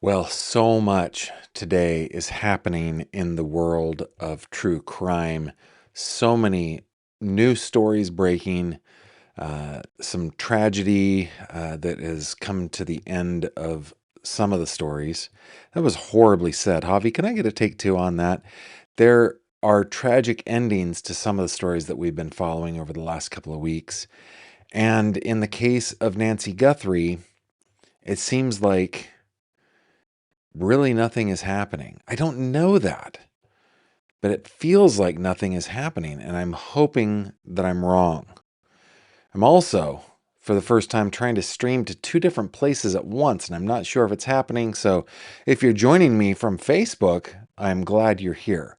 Well, so much today is happening in the world of true crime. So many new stories breaking, some tragedy that has come to the end of some of the stories. That was horribly said. Javi, can I get a take two on that? There are tragic endings to some of the stories that we've been following over the last couple of weeks. And in the case of Nancy Guthrie, it seems like really nothing is happening. I don't know that, but it feels like nothing is happening, and I'm hoping that I'm wrong. I'm also, for the first time, trying to stream to two different places at once, and I'm not sure if it's happening. So if you're joining me from Facebook, I'm glad you're here.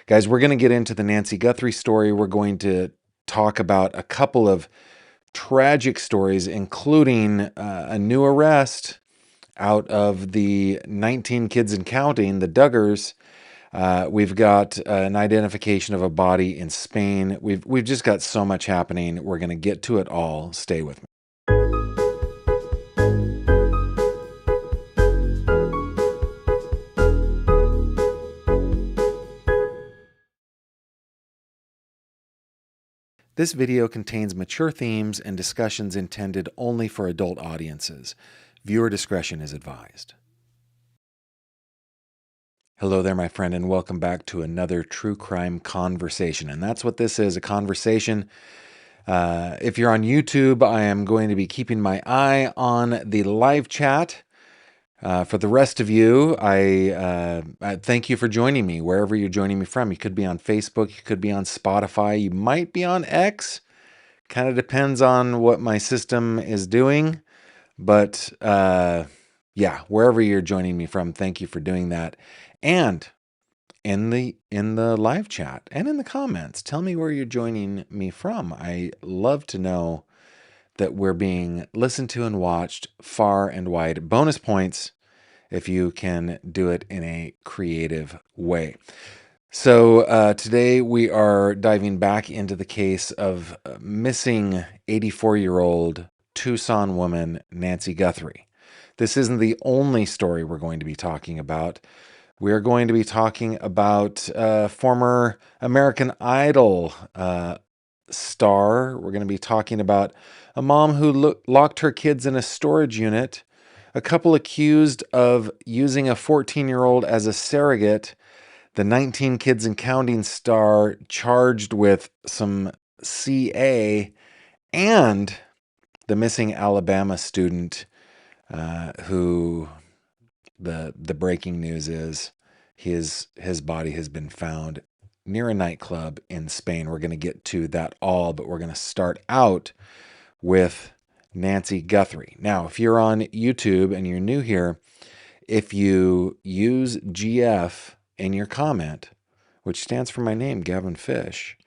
Guys, we're going to get into the Nancy Guthrie story. We're going to talk about a couple of tragic stories, including a new arrest out of the 19 kids and counting, the Duggars. We've got an identification of a body in Spain. We've just got so much happening. We're going to get to it all. Stay with me. This video contains mature themes and discussions intended only for adult audiences. Viewer discretion is advised. Hello there, my friend, and welcome back to another true crime conversation. And that's what this is, a conversation. If you're on YouTube, I am going to be keeping my eye on the live chat. For the rest of you, I thank you for joining me wherever you're joining me from. You could be on Facebook, you could be on Spotify, you might be on X. Kind of depends on what my system is doing. But yeah, wherever you're joining me from, thank you for doing that. And in the live chat and in the comments, tell me where you're joining me from. I love to know that we're being listened to and watched far and wide. Bonus points if you can do it in a creative way. So today we are diving back into the case of missing 84-year-old Tucson woman Nancy Guthrie. This isn't the only story we're going to be talking about. We're going to be talking about former American Idol star. We're going to be talking about a mom who locked her kids in a storage unit, a couple accused of using a 14-year-old as a surrogate, the 19 kids and counting star charged with some CA, and the missing Alabama student who the breaking news is his body has been found near a nightclub in Spain. We're going to get to that all, but we're going to start out with Nancy Guthrie. Now, if you're on YouTube and you're new here, if you use GF in your comment, which stands for my name, Gavin Fish,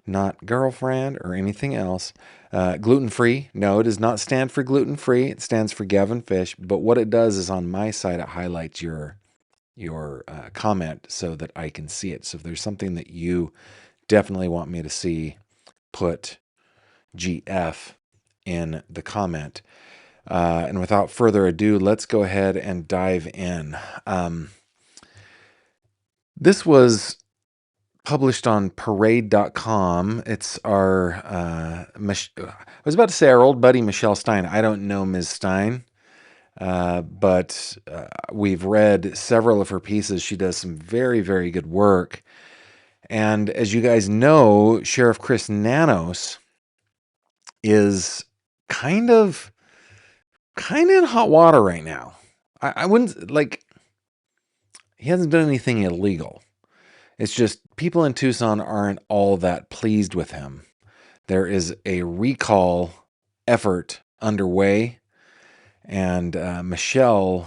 not girlfriend or anything else, gluten-free. No, it does not stand for gluten-free. It stands for Gavin Fish. But what it does is on my side, it highlights your comment so that I can see it. So if there's something that you definitely want me to see, put GF in the comment. And without further ado, let's go ahead and dive in. This was published on parade.com. It's our, I was about to say our old buddy, Michelle Stein. I don't know Ms. Stein, but we've read several of her pieces. She does some very, very good work. And as you guys know, Sheriff Chris Nanos is kind of in hot water right now. I wouldn't, like, he hasn't done anything illegal. It's just people in Tucson aren't all that pleased with him. There is a recall effort underway, and Michelle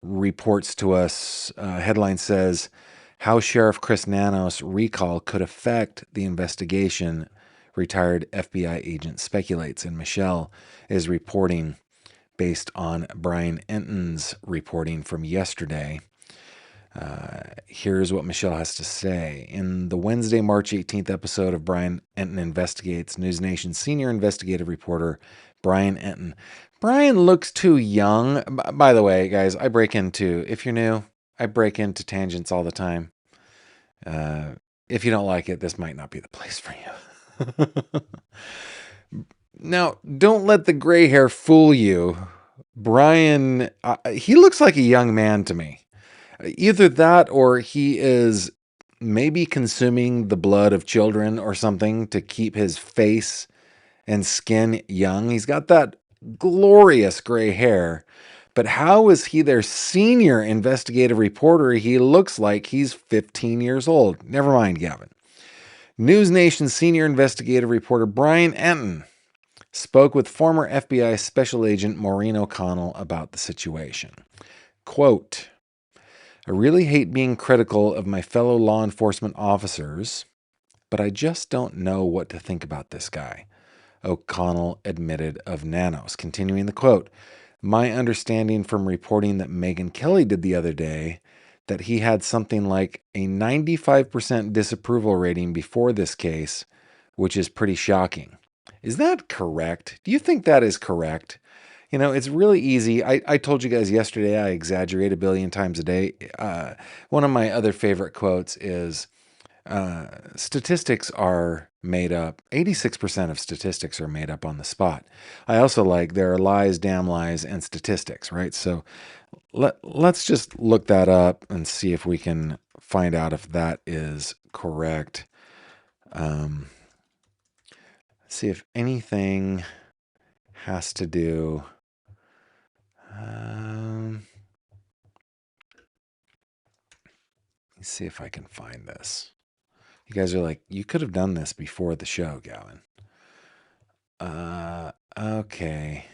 reports to us, headline says, how Sheriff Chris Nanos' recall could affect the investigation, retired FBI agent speculates. And Michelle is reporting based on Brian Enton's reporting from yesterday. Here's what Michelle has to say. In the Wednesday, March 18th episode of Brian Enton Investigates, News Nation's senior investigative reporter Brian Enton. Brian looks too young. By the way, guys, if you're new, I break into tangents all the time. If you don't like it, this might not be the place for you. Now, don't let the gray hair fool you. Brian, he looks like a young man to me. Either that or he is maybe consuming the blood of children or something to keep his face and skin young. He's got that glorious gray hair. But how is he their senior investigative reporter? He looks like he's 15 years old. Never mind, Gavin. News Nation senior investigative reporter Brian Enton spoke with former FBI Special Agent Maureen O'Connell about the situation. Quote, I really hate being critical of my fellow law enforcement officers, but I just don't know what to think about this guy, O'Connell admitted of Nanos. Continuing the quote, my understanding from reporting that Megyn Kelly did the other day that he had something like a 95% disapproval rating before this case, which is pretty shocking. Is that correct? Do you think that is correct? You know, it's really easy. I told you guys yesterday I exaggerate a billion times a day. One of my other favorite quotes is statistics are made up. 86% of statistics are made up on the spot. I also like there are lies, damn lies, and statistics, right? So let's just look that up and see if we can find out if that is correct. See if anything has to do. Let me see if I can find this. You guys are like, you could have done this before the show, Gavin. Okay.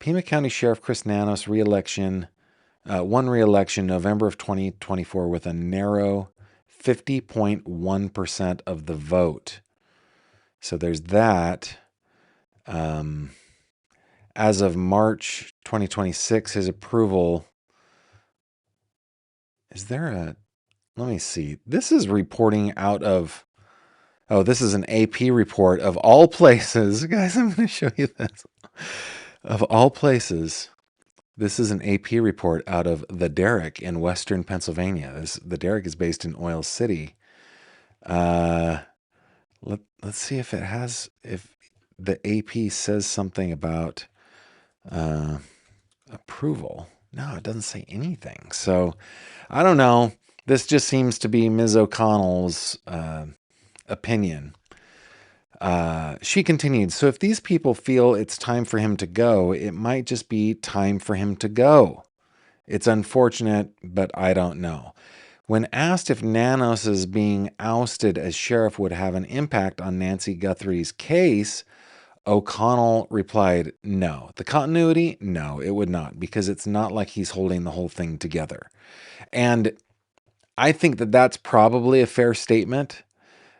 Pima County Sheriff Chris Nanos won re-election November of 2024 with a narrow 50.1% of the vote. So there's that. As of March 2026, his approval. Let me see. This is reporting out of, this is an AP report of all places. Guys, I'm going to show you this. Of all places, this is an AP report out of The Derrick in Western Pennsylvania. The Derrick is based in Oil City. Let's see if the AP says something about approval. No, it doesn't say anything. So I don't know. This just seems to be Ms. O'Connell's opinion. She continued, so if these people feel it's time for him to go, it might just be time for him to go. It's unfortunate, but I don't know. When asked if Nanos' being ousted as sheriff would have an impact on Nancy Guthrie's case, O'Connell replied, no. The continuity? No, it would not, because it's not like he's holding the whole thing together. And I think that that's probably a fair statement.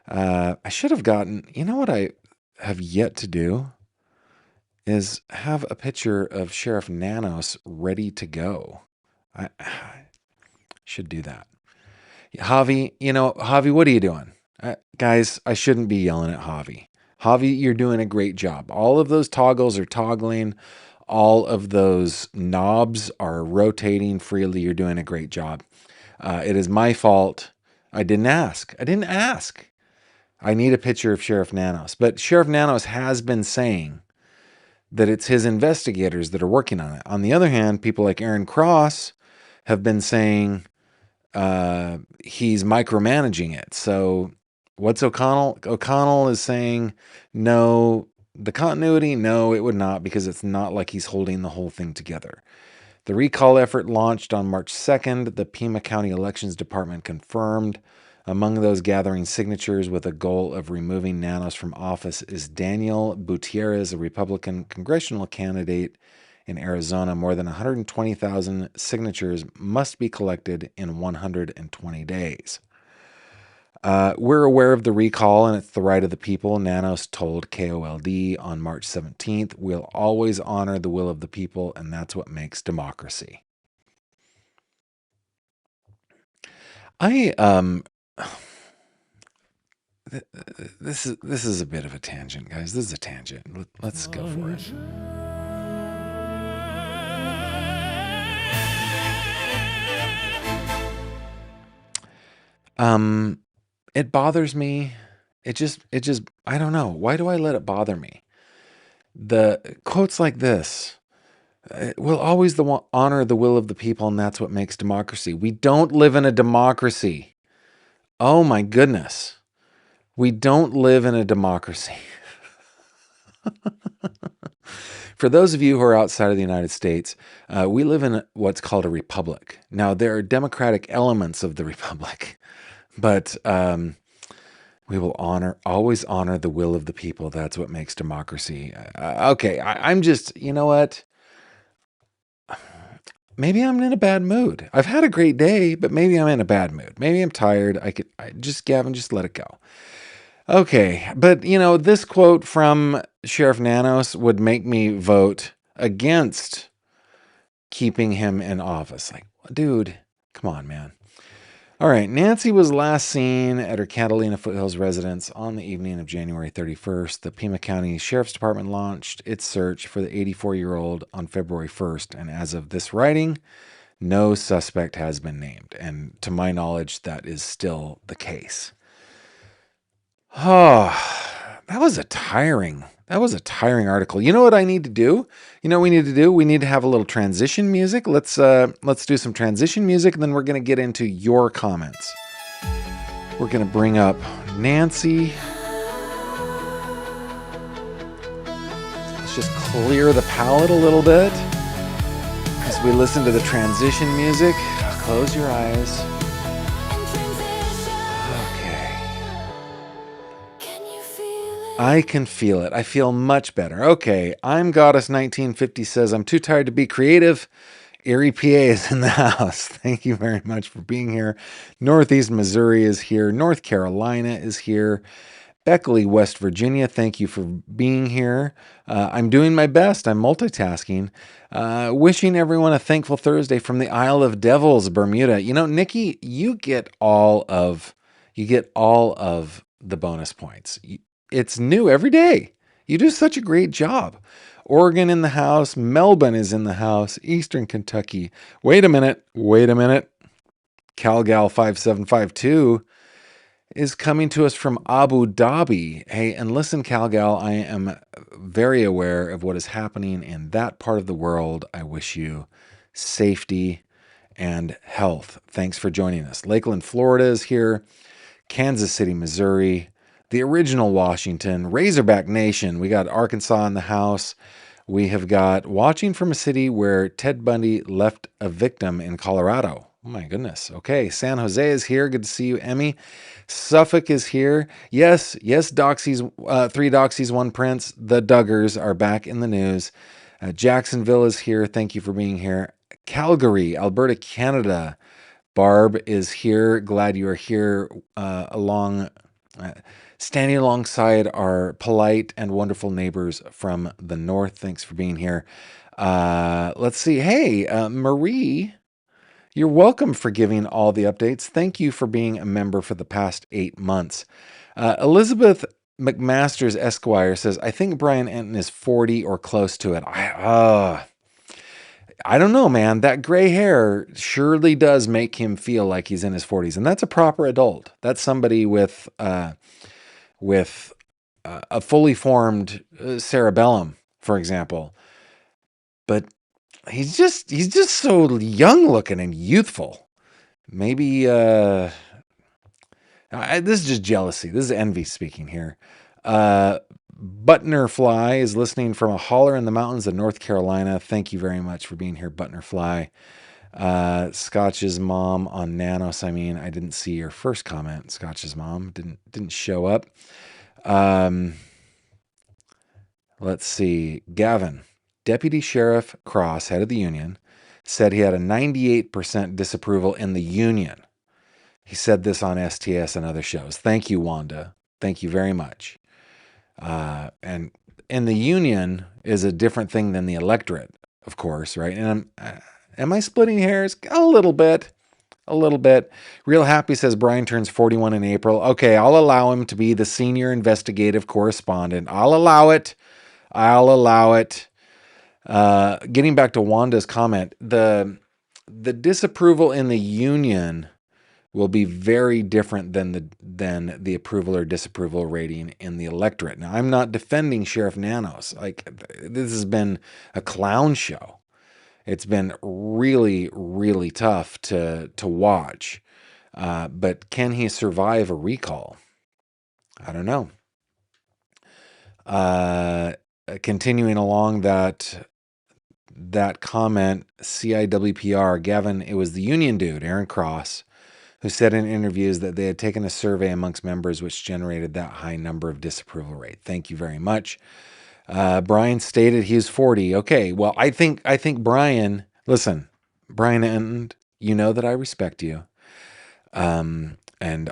I should have gotten, you know what I have yet to do is have a picture of Sheriff Nanos ready to go. I should do that. Javi, Javi, what are you doing? Guys, I shouldn't be yelling at Javi. Javi, you're doing a great job. All of those toggles are toggling. All of those knobs are rotating freely. You're doing a great job. It is my fault. I didn't ask. I need a picture of Sheriff Nanos. But Sheriff Nanos has been saying that it's his investigators that are working on it. On the other hand, people like Aaron Cross have been saying he's micromanaging it. So what's O'Connell? O'Connell is saying, no, the continuity, no, it would not, because it's not like he's holding the whole thing together. The recall effort launched on March 2nd. The Pima County Elections Department confirmed. Among those gathering signatures with a goal of removing Nanos from office is Daniel Gutierrez, a Republican congressional candidate in Arizona. More than 120,000 signatures must be collected in 120 days. We're aware of the recall, and it's the right of the people, Nanos told KOLD on March 17th. We'll always honor the will of the people, and that's what makes democracy. This is a bit of a tangent, guys. This is a tangent. Let's go for it. It bothers me. It just I don't know. Why do I let it bother me? The quotes like this, we'll always honor the will of the people, and that's what makes democracy. We don't live in a democracy. Oh my goodness. We don't live in a democracy. For those of you who are outside of the United States, we live in what's called a republic. Now, there are democratic elements of the republic, but we will always honor the will of the people. That's what makes democracy. Okay, I'm just, you know what? Maybe I'm in a bad mood. I've had a great day, but maybe I'm in a bad mood. Maybe I'm tired. Gavin, just let it go. Okay, but this quote from Sheriff Nanos would make me vote against keeping him in office. Like, dude, come on, man. All right, Nancy was last seen at her Catalina Foothills residence on the evening of January 31st. The Pima County Sheriff's Department launched its search for the 84-year-old on February 1st, and as of this writing, no suspect has been named. And to my knowledge, that is still the case. Oh, that was a tiring article. You know what I need to do? You know what we need to do? We need to have a little transition music. Let's do some transition music, and then we're going to get into your comments. We're going to bring up Nancy. Let's just clear the palette a little bit as we listen to the transition music. Close your eyes. I can feel it. I feel much better. Okay, I'm Goddess 1950 says, I'm too tired to be creative. Erie, PA is in the house. Thank you very much for being here. Northeast Missouri is here. North Carolina is here. Beckley, West Virginia, thank you for being here. I'm doing my best. I'm multitasking. Wishing everyone a thankful Thursday from the Isle of Devils, Bermuda. You know, Nikki, you get all of the bonus points. It's new every day. You do such a great job. Oregon in the house. Melbourne is in the house. Eastern Kentucky. Wait a minute. CalGal 5752 is coming to us from Abu Dhabi. Hey, and listen, CalGal, I am very aware of what is happening in that part of the world. I wish you safety and health. Thanks for joining us. Lakeland, Florida is here. Kansas City, Missouri. The original Washington, Razorback Nation. We got Arkansas in the house. We have got watching from a city where Ted Bundy left a victim in Colorado. Oh my goodness. Okay, San Jose is here. Good to see you, Emmy. Suffolk is here. Yes, Doxies, 3 Doxies, 1 Prince. The Duggars are back in the news. Jacksonville is here. Thank you for being here. Calgary, Alberta, Canada. Barb is here. Glad you are here standing alongside our polite and wonderful neighbors from the north. Thanks for being here. Let's see. Hey, Marie, you're welcome for giving all the updates. Thank you for being a member for the past 8 months. Elizabeth McMasters Esquire says, I think Brian Enton is 40 or close to it. I don't know, man. That gray hair surely does make him feel like he's in his 40s. And that's a proper adult. That's somebody with a fully formed cerebellum, for example. But he's just so young looking and youthful. Maybe this is just jealousy. This is envy speaking here. Butterfly is listening from a holler in the mountains of North Carolina. Thank you very much for being here, Butterfly. Scotch's mom on Nanos. I didn't see your first comment. Scotch's mom didn't show up. Let's see. Gavin, Deputy Sheriff Cross, head of the union, said he had a 98% disapproval in the union. He said this on STS and other shows. Thank you, Wanda. Thank you very much. And in the union is a different thing than the electorate, of course, right? And am I splitting hairs? A little bit. A little bit. Real Happy says Brian turns 41 in April. Okay, I'll allow him to be the senior investigative correspondent. I'll allow it. I'll allow it. Getting back to Wanda's comment, the disapproval in the union will be very different than the approval or disapproval rating in the electorate. Now, I'm not defending Sheriff Nanos. Like, this has been a clown show. It's been really, really tough to watch. But can he survive a recall? I don't know. Continuing along that comment, CIWPR, Gavin, it was the union dude, Aaron Cross, who said in interviews that they had taken a survey amongst members which generated that high number of disapproval rate. Thank you very much. Brian stated he was 40. Okay, well, I think Brian, listen, Brian Enton, you know that I respect you. And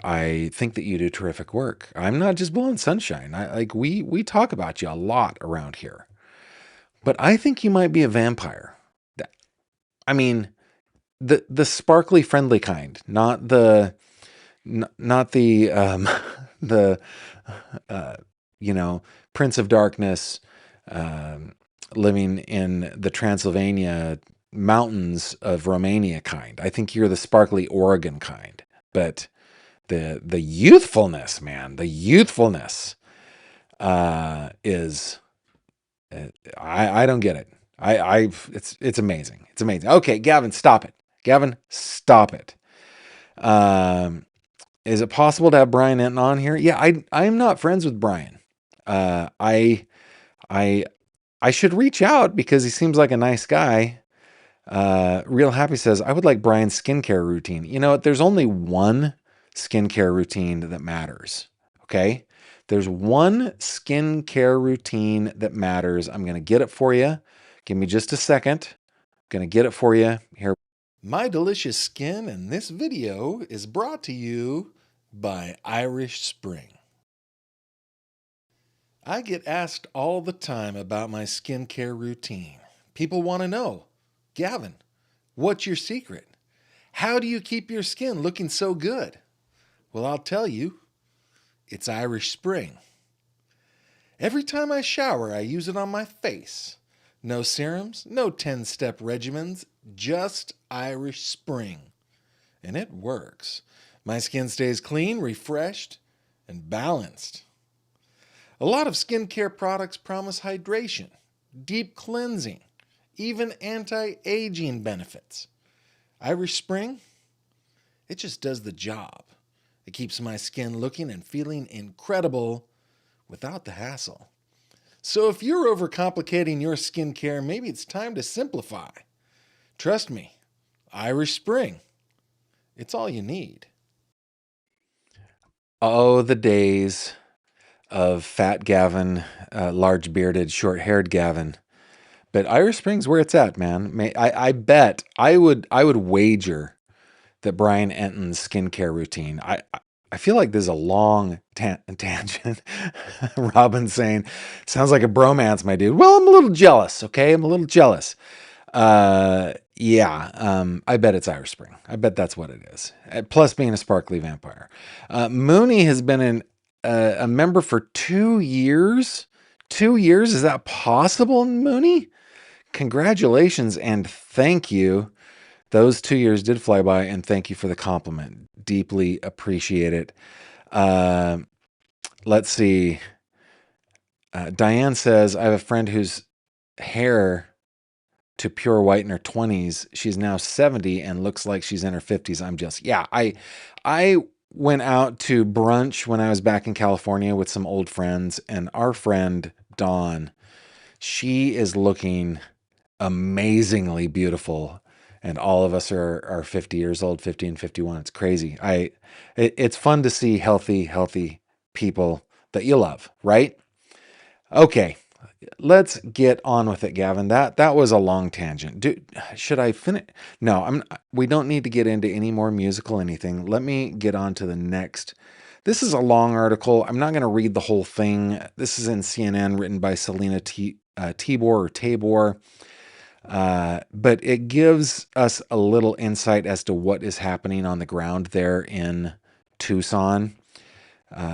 I think that you do terrific work. I'm not just blowing sunshine. We talk about you a lot around here. But I think you might be a vampire. I mean, the sparkly friendly kind, not the the Prince of Darkness, living in the Transylvania mountains of Romania kind. I think you're the sparkly Oregon kind. But the youthfulness, man, the youthfulness is I don't get it. It's amazing. It's amazing. Okay, Gavin, stop it. Gavin, stop it. Is it possible to have Brian Enton on here? Yeah, I'm not friends with Brian. I should reach out because he seems like a nice guy. Real Happy says, I would like Brian's skincare routine. You know what? There's only one skincare routine that matters. Okay? There's one skincare routine that matters. I'm going to get it for you. Give me just a second. I'm going to get it for you here. My delicious skin, and this video is brought to you by Irish Spring. I get asked all the time about my skincare routine. People want to know, Gavin, what's your secret? How do you keep your skin looking so good? Well, I'll tell you, it's Irish Spring. Every time I shower, I use it on my face. No serums, no 10-step regimens, just Irish Spring. And it works. My skin stays clean, refreshed, and balanced. A lot of skincare products promise hydration, deep cleansing, even anti-aging benefits. Irish Spring, it just does the job. It keeps my skin looking and feeling incredible without the hassle. So if you're overcomplicating your skincare, maybe it's time to simplify. Trust me, Irish Spring, it's all you need. Oh, the days of fat Gavin, large bearded, short haired Gavin. But Irish Spring's where it's at, man. I bet I would wager that Brian Enton's skincare routine. I feel like this is a long tangent. Robin saying, sounds like a bromance, my dude. Well, I'm a little jealous, okay? I'm a little jealous. I bet it's Irish Spring. I bet that's what it is. Plus being a sparkly vampire. Mooney has been a member for 2 years. 2 years? Is that possible, Mooney? Congratulations and thank you. Those 2 years did fly by, and thank you for the compliment. Deeply appreciate it. Let's see. Diane says, I have a friend whose hair to pure white in her 20s. She's now 70 and looks like she's in her 50s. I'm just, yeah, I went out to brunch when I was back in California with some old friends, and our friend Dawn, she is looking amazingly beautiful. And all of us are 50 years old, 50 and 51. It's crazy. It's fun to see healthy people that you love, right? Okay, let's get on with it, Gavin. That was a long tangent. Should I finish? No, we don't need to get into any more musical anything. Let me get on to the next. This is a long article. I'm not going to read the whole thing. This is in CNN, written by Selena Tibor or Tabor. But it gives us a little insight as to what is happening on the ground there in Tucson.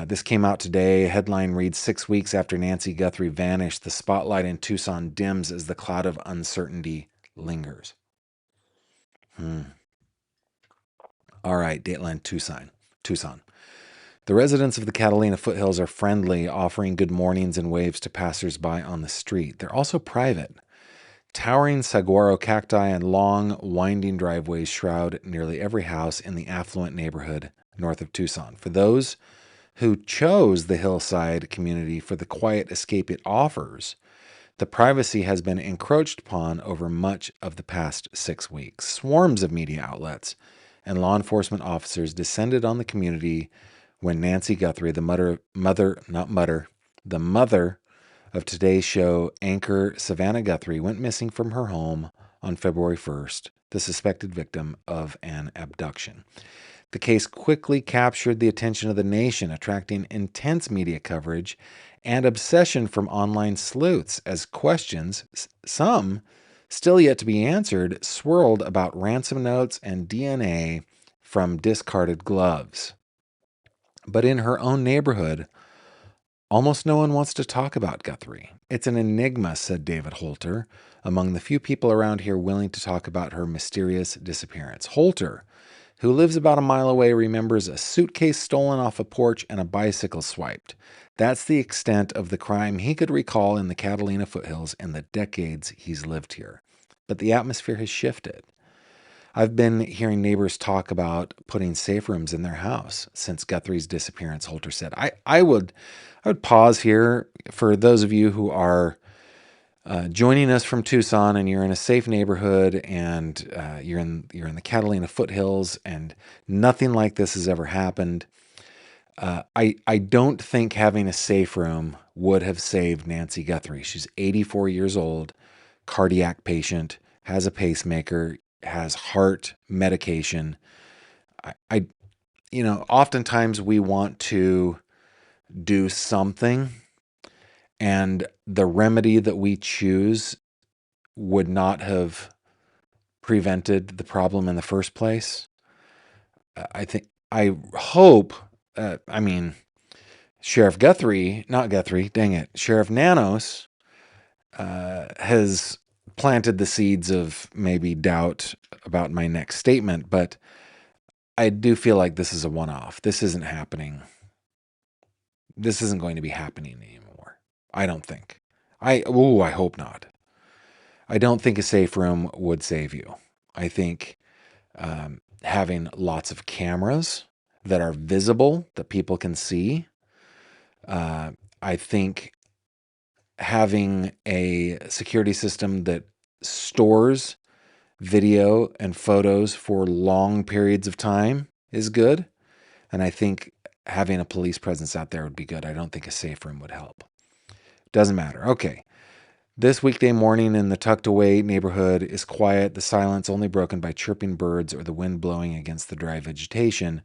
This came out today. A headline reads, 6 weeks after Nancy Guthrie vanished, the spotlight in Tucson dims as the cloud of uncertainty lingers. All right, Dateline Tucson. The residents of the Catalina foothills are friendly, offering good mornings and waves to passersby on the street. They're also private. Towering saguaro cacti and long, winding driveways shroud nearly every house in the affluent neighborhood north of Tucson. For those who chose the hillside community for the quiet escape it offers, the privacy has been encroached upon over much of the past 6 weeks. Swarms of media outlets and law enforcement officers descended on the community when Nancy Guthrie, the mother of Today's Show anchor Savannah Guthrie, went missing from her home on February 1st, the suspected victim of an abduction. The case quickly captured the attention of the nation, attracting intense media coverage and obsession from online sleuths as questions, some still yet to be answered, swirled about ransom notes and DNA from discarded gloves. But in her own neighborhood, almost no one wants to talk about Guthrie. It's an enigma, said David Holter, among the few people around here willing to talk about her mysterious disappearance. Holter, who lives about a mile away, remembers a suitcase stolen off a porch and a bicycle swiped. That's the extent of the crime he could recall in the Catalina foothills in the decades he's lived here. But the atmosphere has shifted. I've been hearing neighbors talk about putting safe rooms in their house since Guthrie's disappearance, Holter said. I would pause here for those of you who are joining us from Tucson and you're in a safe neighborhood and you're in the Catalina foothills and nothing like this has ever happened. I don't think having a safe room would have saved Nancy Guthrie. She's 84 years old, cardiac patient, has a pacemaker, has heart medication. Oftentimes we want to do something, and the remedy that we choose would not have prevented the problem in the first place. I hope, Sheriff Sheriff Nanos has planted the seeds of maybe doubt about my next statement, but I do feel like this is a one-off. This isn't happening. This isn't going to be happening anymore. I don't think. I hope not. I don't think a safe room would save you. I think having lots of cameras that are visible, that people can see. I think having a security system that stores video and photos for long periods of time is good. And I think having a police presence out there would be good. I don't think a safe room would help. Doesn't matter. Okay. This weekday morning in the tucked away neighborhood is quiet, the silence only broken by chirping birds or the wind blowing against the dry vegetation.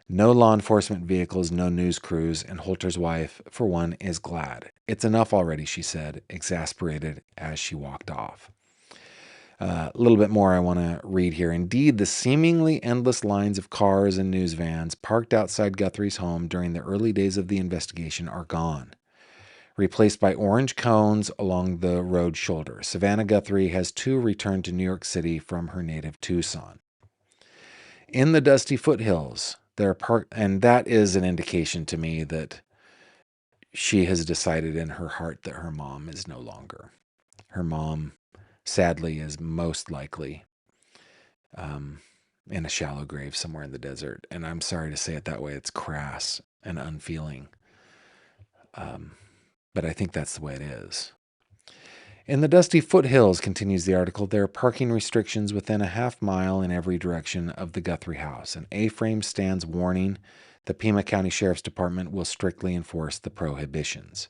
No law enforcement vehicles, no news crews, and Holter's wife, for one, is glad. It's enough already, she said, exasperated as she walked off. A little bit more I want to read here. Indeed, the seemingly endless lines of cars and news vans parked outside Guthrie's home during the early days of the investigation are gone, replaced by orange cones along the road shoulder. Savannah Guthrie has too returned to New York City from her native Tucson. In the dusty foothills, and that is an indication to me that she has decided in her heart that her mom is no longer. Her mom, sadly, is most likely in a shallow grave somewhere in the desert. And I'm sorry to say it that way. It's crass and unfeeling. But I think that's the way it is. In the dusty foothills, continues the article, there are parking restrictions within a half mile in every direction of the Guthrie house. An A-frame stands warning the Pima County Sheriff's Department will strictly enforce the prohibitions.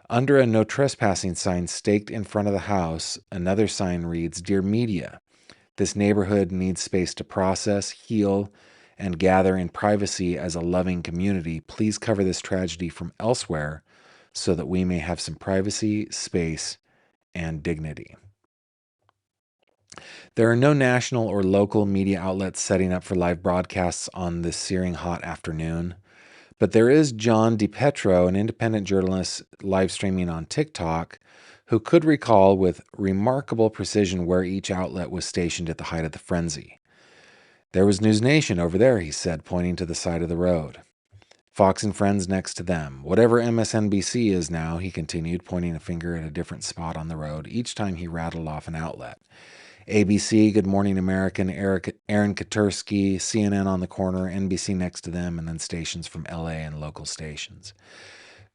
Under a no trespassing sign staked in front of the house, another sign reads, Dear Media, this neighborhood needs space to process, heal, and gather in privacy as a loving community. Please cover this tragedy from elsewhere so that we may have some privacy, space, and dignity. There are no national or local media outlets setting up for live broadcasts on this searing hot afternoon. But there is John DiPetro, an independent journalist live streaming on TikTok, who could recall with remarkable precision where each outlet was stationed at the height of the frenzy. There was News Nation over there, he said, pointing to the side of the road. Fox and Friends next to them. Whatever MSNBC is now, he continued, pointing a finger at a different spot on the road each time he rattled off an outlet. ABC, Good Morning American, Aaron Katursky, CNN on the corner, NBC next to them, and then stations from LA and local stations.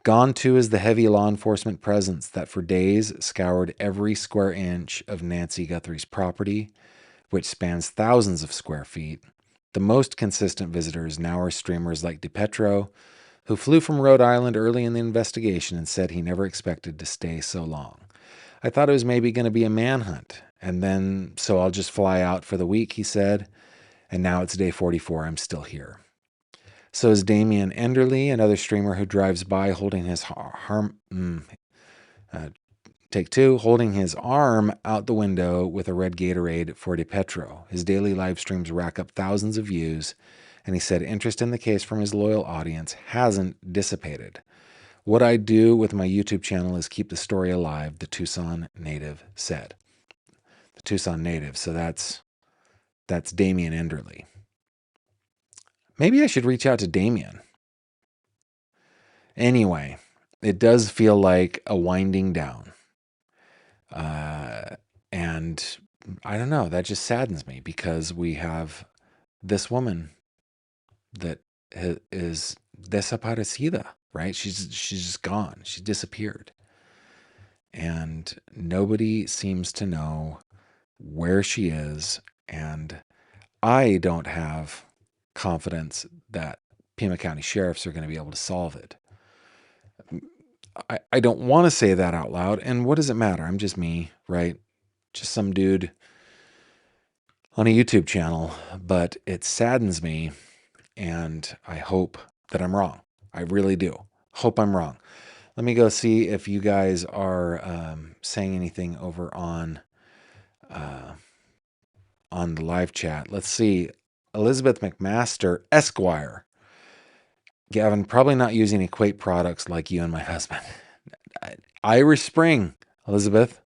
Gone too is the heavy law enforcement presence that for days scoured every square inch of Nancy Guthrie's property, which spans thousands of square feet. The most consistent visitors now are streamers like DiPetro, who flew from Rhode Island early in the investigation and said he never expected to stay so long. I thought it was maybe going to be a manhunt, and then so I'll just fly out for the week, he said, and now it's day 44, I'm still here. So is Damien Enderle, another streamer who drives by holding his holding his arm out the window with a red Gatorade for DiPetro. His daily live streams rack up thousands of views, and he said interest in the case from his loyal audience hasn't dissipated. What I do with my YouTube channel is keep the story alive, the Tucson native said. The Tucson native, so that's Damien Enderle. Maybe I should reach out to Damien. Anyway, it does feel like a winding down. And I don't know, that just saddens me because we have this woman that is desaparecida, right? She's just gone. She disappeared. And nobody seems to know where she is. And I don't have confidence that Pima County sheriffs are going to be able to solve it. I don't want to say that out loud. And what does it matter? I'm just me, right? Just some dude on a YouTube channel. But it saddens me. And I hope that I'm wrong. I really do. Hope I'm wrong. Let me go see if you guys are saying anything over on the live chat. Let's see. Elizabeth McMaster, Esquire. Gavin, probably not using Equate products like you and my husband. Irish Spring, Elizabeth.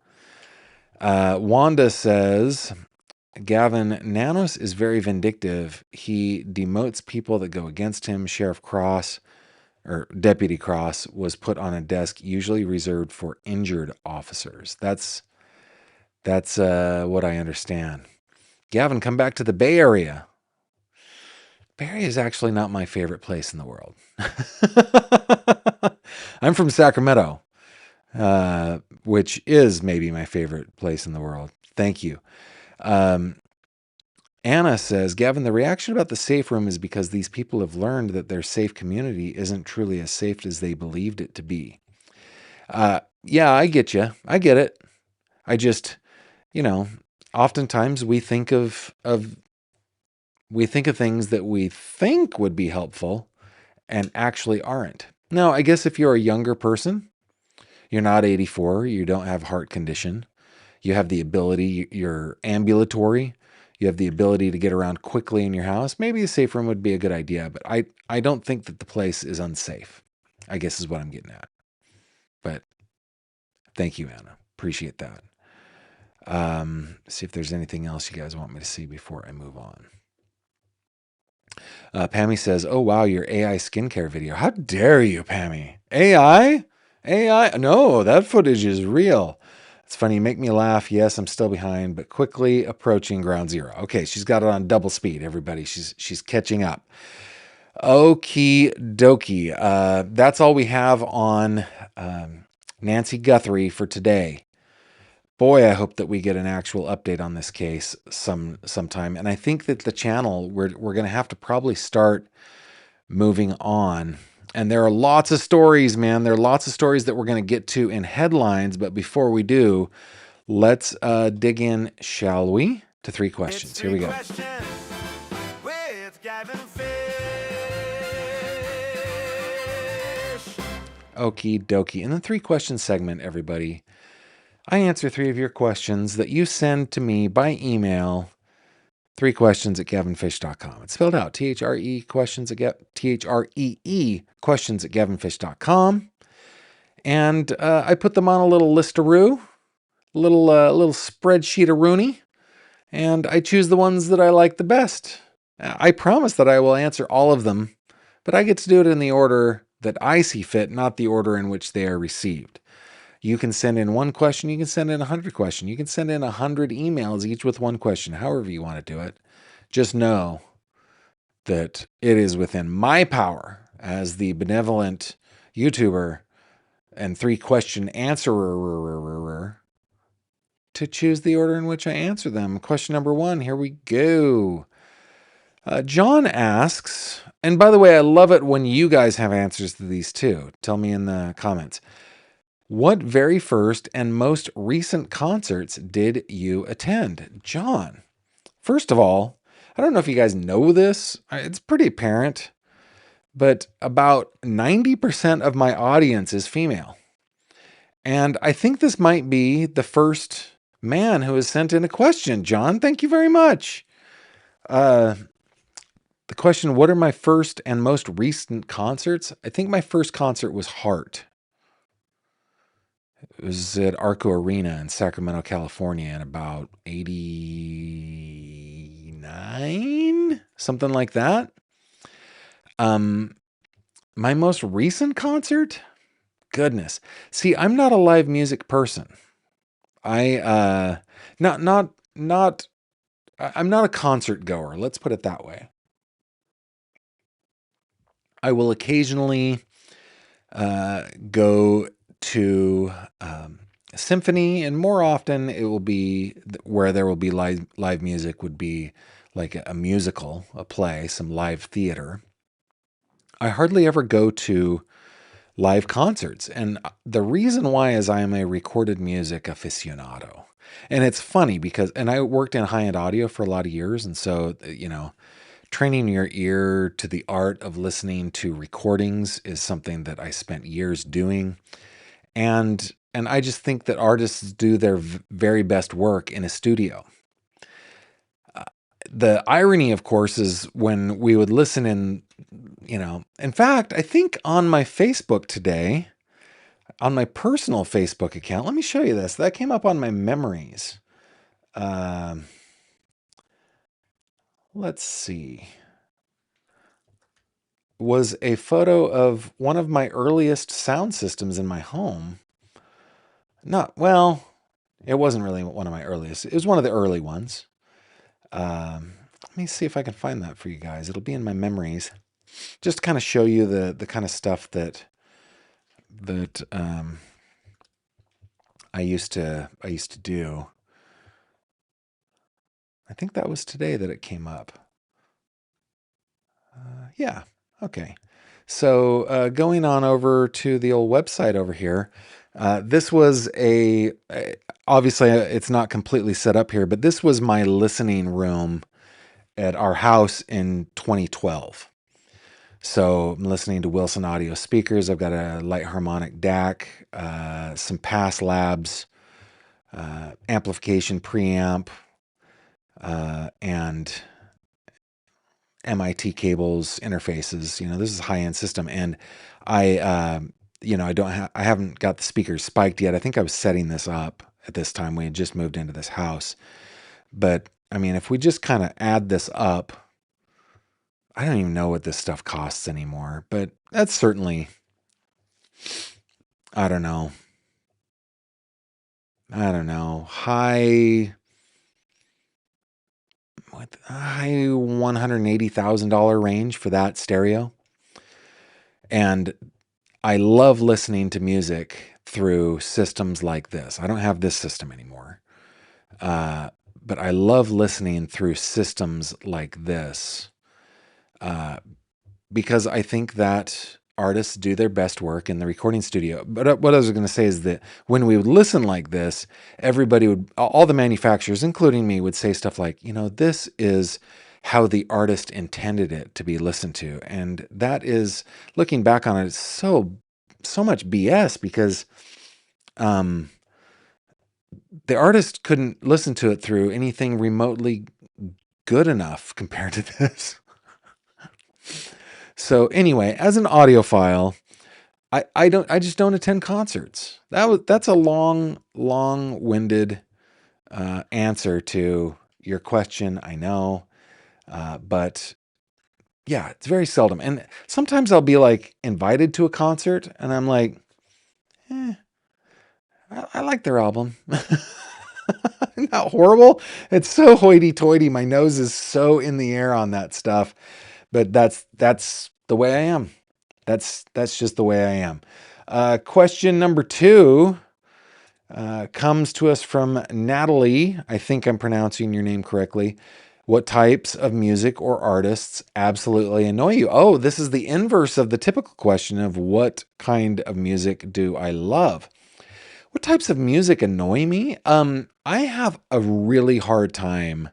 Wanda says, Gavin, Nanos is very vindictive. He demotes people that go against him. Sheriff Cross, or Deputy Cross, was put on a desk usually reserved for injured officers. That's what I understand. Gavin, come back to the Bay Area. Bay Area is actually not my favorite place in the world. I'm from Sacramento, which is maybe my favorite place in the world. Thank you. Anna says, Gavin, the reaction about the safe room is because these people have learned that their safe community isn't truly as safe as they believed it to be. Yeah, I get you. I get it. I just, oftentimes we think of things that we think would be helpful and actually aren't. Now, I guess if you're a younger person, you're not 84, you don't have heart condition, you have the ability, you're ambulatory, you have the ability to get around quickly in your house, maybe a safe room would be a good idea, but I don't think that the place is unsafe, I guess is what I'm getting at. But thank you, Anna. Appreciate that. See if there's anything else you guys want me to see before I move on. Pammy says, oh, wow, your AI skincare video. How dare you, Pammy? AI? No, that footage is real. It's funny. You make me laugh. Yes, I'm still behind, but quickly approaching ground zero. Okay, she's got it on double speed, everybody. She's catching up. Okie dokie. That's all we have on Nancy Guthrie for today. Boy, I hope that we get an actual update on this case sometime. And I think that the channel, we're going to have to probably start moving on. And there are lots of stories, man. There are lots of stories that we're going to get to in headlines. But before we do, let's dig in, shall we, to three questions. Here we go. With Gavin Fish. Okie dokie. In the three question segment, everybody, I answer 3 of your questions that you send to me by email. 3questions at gavinfish.com. It's spelled out THRE questions at THREE questions at gavinfish.com. And I put them on a little list-a-roo, little spreadsheet-a-rooney, and I choose the ones that I like the best. I promise that I will answer all of them, but I get to do it in the order that I see fit, not the order in which they are received. You can send in one question. You can send in 100 questions. You can send in 100 emails, each with one question, however you want to do it. Just know that it is within my power as the benevolent YouTuber and 3-question answerer to choose the order in which I answer them. Question number 1, here we go. John asks, and by the way, I love it when you guys have answers to these too. Tell me in the comments. What very first and most recent concerts did you attend? John, first of all, I don't know if you guys know this. It's pretty apparent, but about 90% of my audience is female. And I think this might be the first man who has sent in a question. John, thank you very much. The question, what are my first and most recent concerts? I think my first concert was Heart. It was at Arco Arena in Sacramento, California in about 89, something like that. My most recent concert? Goodness. See, I'm not a live music person. I'm not a concert goer. Let's put it that way. I will occasionally go to a symphony, and more often it will be where there will be live music would be like a musical, a play, some live theater. I hardly ever go to live concerts, and the reason why is I am a recorded music aficionado. And it's funny because, and I worked in high-end audio for a lot of years, and so, training your ear to the art of listening to recordings is something that I spent years doing. And I just think that artists do their very best work in a studio. The irony, of course, is when we would listen in fact, I think on my Facebook today, on my personal Facebook account, let me show you this. That came up on my memories. Let's see. Was a photo of one of my earliest sound systems in my home. It wasn't really one of my earliest. It was one of the early ones. Let me see if I can find that for you guys. It'll be in my memories. Just to kind of show you the kind of stuff that I used to do. I think that was today that it came up. Yeah. Okay. So going on over to the old website over here, this was obviously it's not completely set up here, but this was my listening room at our house in 2012. So I'm listening to Wilson Audio speakers. I've got a light harmonic DAC, some Pass Labs, amplification preamp, and MIT cables, interfaces. This is a high-end system, and I haven't got the speakers spiked yet. I think I was setting this up at this time. We had just moved into this house, but I mean, if we just kind of add this up, I don't even know what this stuff costs anymore, but that's certainly, I don't know, high $180,000 range for that stereo. And I love listening to music through systems like this. I don't have this system anymore. But I love listening through systems like this because I think that artists do their best work in the recording studio. But what I was going to say is that when we would listen like this, all the manufacturers, including me, would say stuff like, this is how the artist intended it to be listened to. And that is, looking back on it, so much BS because the artist couldn't listen to it through anything remotely good enough compared to this. So anyway, as an audiophile, I just don't attend concerts. That's a long-winded answer to your question. I know, but yeah, it's very seldom. And sometimes I'll be like invited to a concert, and I'm like, eh, I like their album. Isn't that horrible? It's so hoity-toity. My nose is so in the air on that stuff, but that's the way I am. That's just the way I am. Question number 2 comes to us from Natalie. I think I'm pronouncing your name correctly. What types of music or artists absolutely annoy you? Oh, this is the inverse of the typical question of what kind of music do I love? What types of music annoy me? I have a really hard time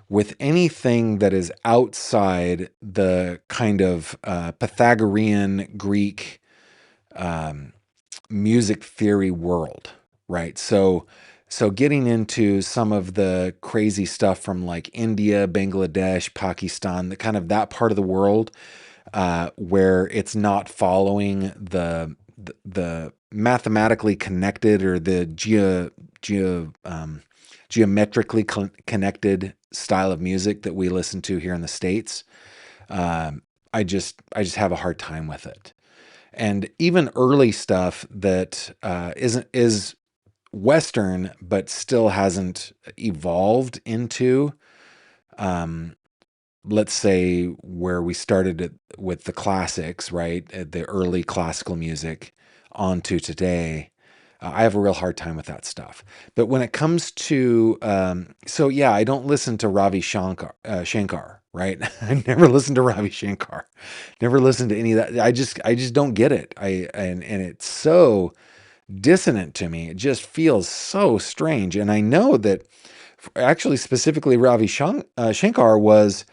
with anything that is outside the kind of Pythagorean Greek music theory world, right? So getting into some of the crazy stuff from like India, Bangladesh, Pakistan, the kind of that part of the world where it's not following the mathematically connected or the geometrically connected style of music that we listen to here in the States. I just have a hard time with it. And even early stuff that is Western but still hasn't evolved into, let's say, where we started it with the classics, right? The early classical music onto today. I have a real hard time with that stuff. But when it comes to, so yeah, I don't listen to Ravi Shankar, right? I never listened to Ravi Shankar, never listened to any of that. I just don't get it. And it's so dissonant to me. It just feels so strange. And I know that actually specifically Ravi Shankar was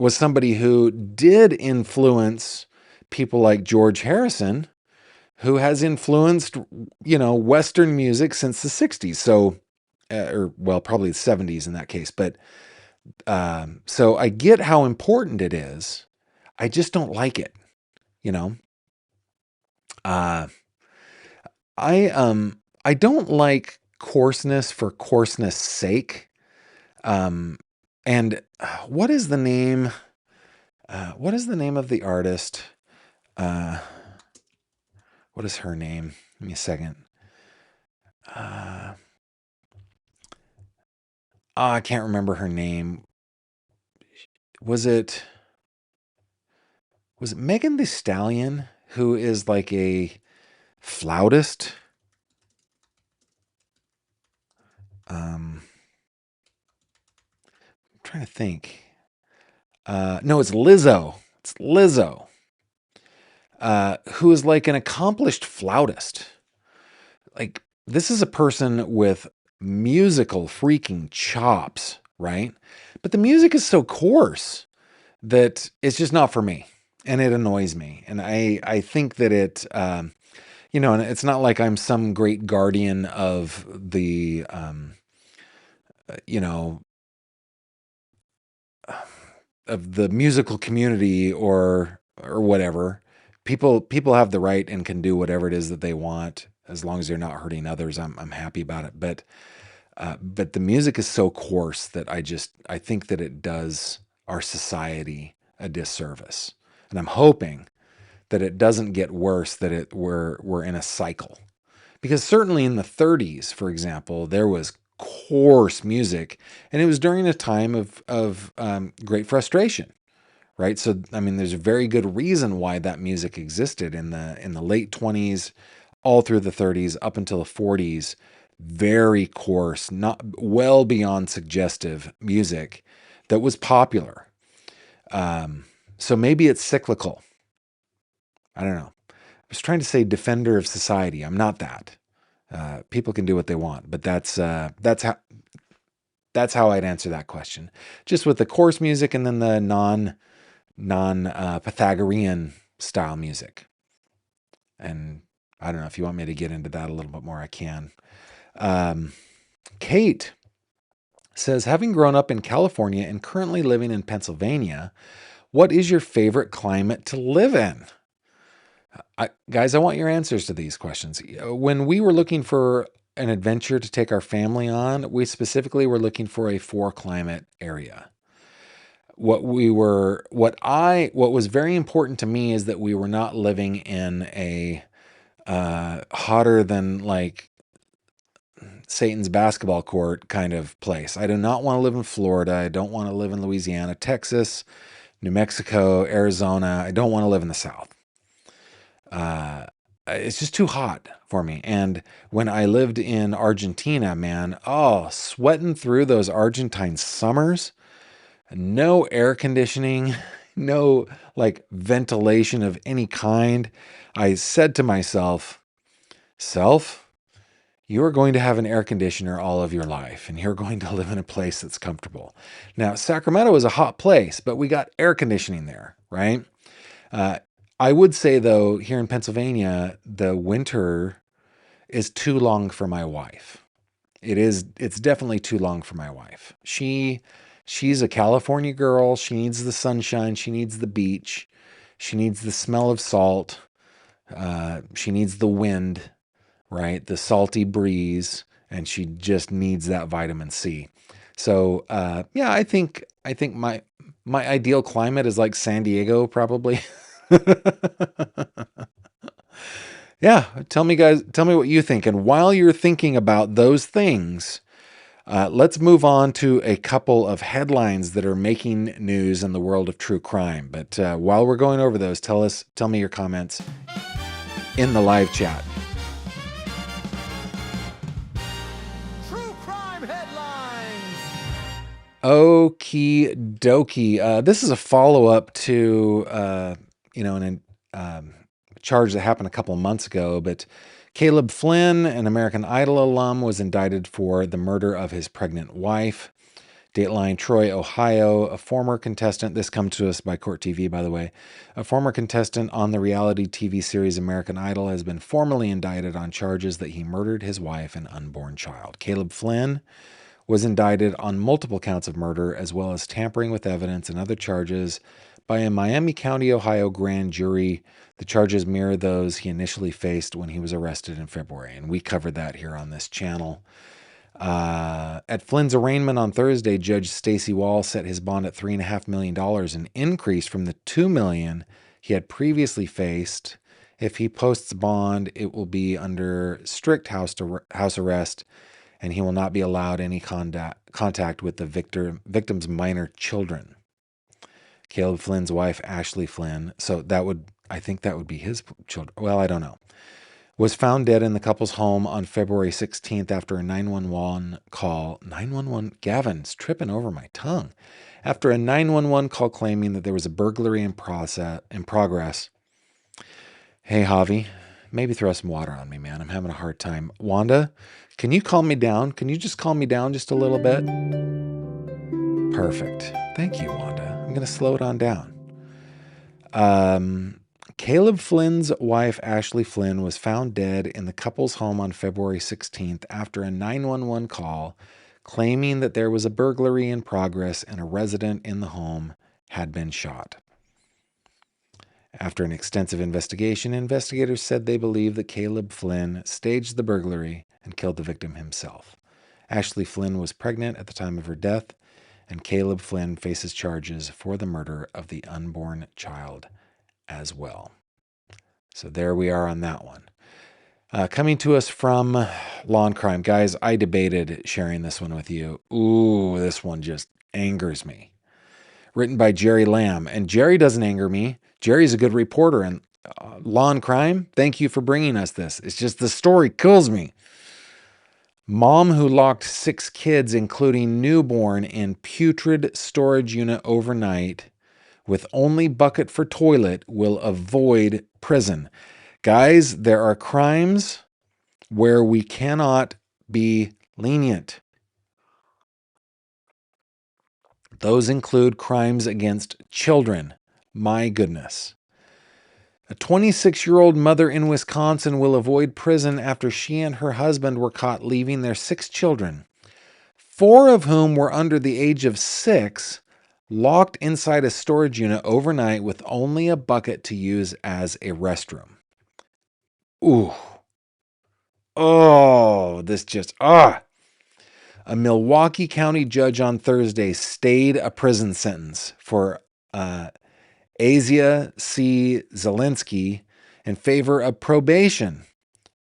somebody who did influence people like George Harrison, who has influenced, Western music since the 60s. So, or well, probably the 70s in that case. But so I get how important it is. I just don't like it, you know. Uh, I don't like coarseness for coarseness sake. Um, and what is the name? What is the name of the artist? Uh, what is her name? Give me a second. Uh, I can't remember her name. Was it was it Megan Thee Stallion, who is like a flautist? I'm trying to think. No, it's Lizzo. It's Lizzo, who is like an accomplished flautist. Like, this is a person with musical freaking chops, right? But the music is so coarse that it's just not for me, and it annoys me. And I think that and it's not like I'm some great guardian of the you know of the musical community or whatever. People have the right and can do whatever it is that they want as long as they're not hurting others. I'm happy about it. But the music is so coarse that I think that it does our society a disservice. And I'm hoping that it doesn't get worse, that we're in a cycle. Because certainly in the 30s, for example, there was coarse music, and it was during a time of great frustration, right? So I mean, there's a very good reason why that music existed in the late 20s, all through the 30s, up until the 40s. Very coarse, not well beyond suggestive music that was popular. So maybe it's cyclical. I don't know. I was trying to say defender of society. I'm not that. People can do what they want, but that's how I'd answer that question. Just with the coarse music and then the non Pythagorean style music. And I don't know if you want me to get into that a little bit more. I can. Um, Kate says, having grown up in California and currently living in Pennsylvania, what is your favorite climate to live in? Guys, I want your answers to these questions. When we were looking for an adventure to take our family on, we specifically were looking for a 4 climate area. What was very important to me is that we were not living in a hotter than like Satan's basketball court kind of place. I do not want to live in Florida. I don't want to live in Louisiana, Texas, New Mexico, Arizona. I don't want to live in the South. It's just too hot for me. And when I lived in Argentina, man, sweating through those Argentine summers, no air conditioning, no like ventilation of any kind. I said to myself, you are going to have an air conditioner all of your life, and you're going to live in a place that's comfortable. Now, Sacramento is a hot place, but we got air conditioning there, right? I would say, though, here in Pennsylvania, the winter is too long for my wife. It's definitely too long for my wife. She's a California girl. She needs the sunshine. She needs the beach. She needs the smell of salt. She needs the wind, right? The salty breeze, and she just needs that vitamin C. So, yeah, I think my ideal climate is like San Diego, probably. Yeah, tell me, guys, tell me what you think. And while you're thinking about those things, let's move on to a couple of headlines that are making news in the world of true crime. But while we're going over those, tell me your comments in the live chat. True crime headlines. Okie dokie. This is a follow-up to an charge that happened a couple of months ago, but Caleb Flynn, an American Idol alum, was indicted for the murder of his pregnant wife. Dateline Troy, Ohio, a former contestant, this comes to us by Court TV, by the way, a former contestant on the reality TV series American Idol has been formally indicted on charges that he murdered his wife and unborn child. Caleb Flynn was indicted on multiple counts of murder, as well as tampering with evidence and other charges by a Miami County, Ohio grand jury. The charges mirror those he initially faced when he was arrested in February, and we covered that here on this channel. At Flynn's arraignment on Thursday, Judge Stacey Wall set his bond at $3.5 million, an increase from the $2 million he had previously faced. If he posts bond, it will be under strict house arrest, and he will not be allowed any contact with the victim's minor children. Caleb Flynn's wife, Ashley Flynn, I think that would be his children. Well, I don't know. Was found dead in the couple's home on February 16th after a 911 call. 911, Gavin's tripping over my tongue. After a 911 call claiming that there was a burglary in progress. Hey, Javi, maybe throw some water on me, man. I'm having a hard time. Wanda, can you calm me down? Can you just calm me down just a little bit? Perfect. Thank you, Wanda. I'm going to slow it on down. Caleb Flynn's wife, Ashley Flynn, was found dead in the couple's home on February 16th after a 911 call claiming that there was a burglary in progress and a resident in the home had been shot. After an extensive investigation, investigators said they believe that Caleb Flynn staged the burglary and killed the victim himself. Ashley Flynn was pregnant at the time of her death, and Caleb Flynn faces charges for the murder of the unborn child as well. So there we are on that one. Coming to us from Law and Crime. Guys, I debated sharing this one with you. Ooh, this one just angers me. Written by Jerry Lamb. And Jerry doesn't anger me. Jerry's a good reporter. And Law and Crime, thank you for bringing us this. It's just the story kills me. Mom who locked 6 kids, including newborn, in putrid storage unit overnight with only bucket for toilet will avoid prison. Guys, there are crimes where we cannot be lenient. Those include crimes against children. My goodness. A 26-year-old mother in Wisconsin will avoid prison after she and her husband were caught leaving their 6 children, 4 of whom were under the age of 6, locked inside a storage unit overnight with only a bucket to use as a restroom. Ooh. Oh, this just, A Milwaukee County judge on Thursday stayed a prison sentence for Asia C. Zelinsky in favor of probation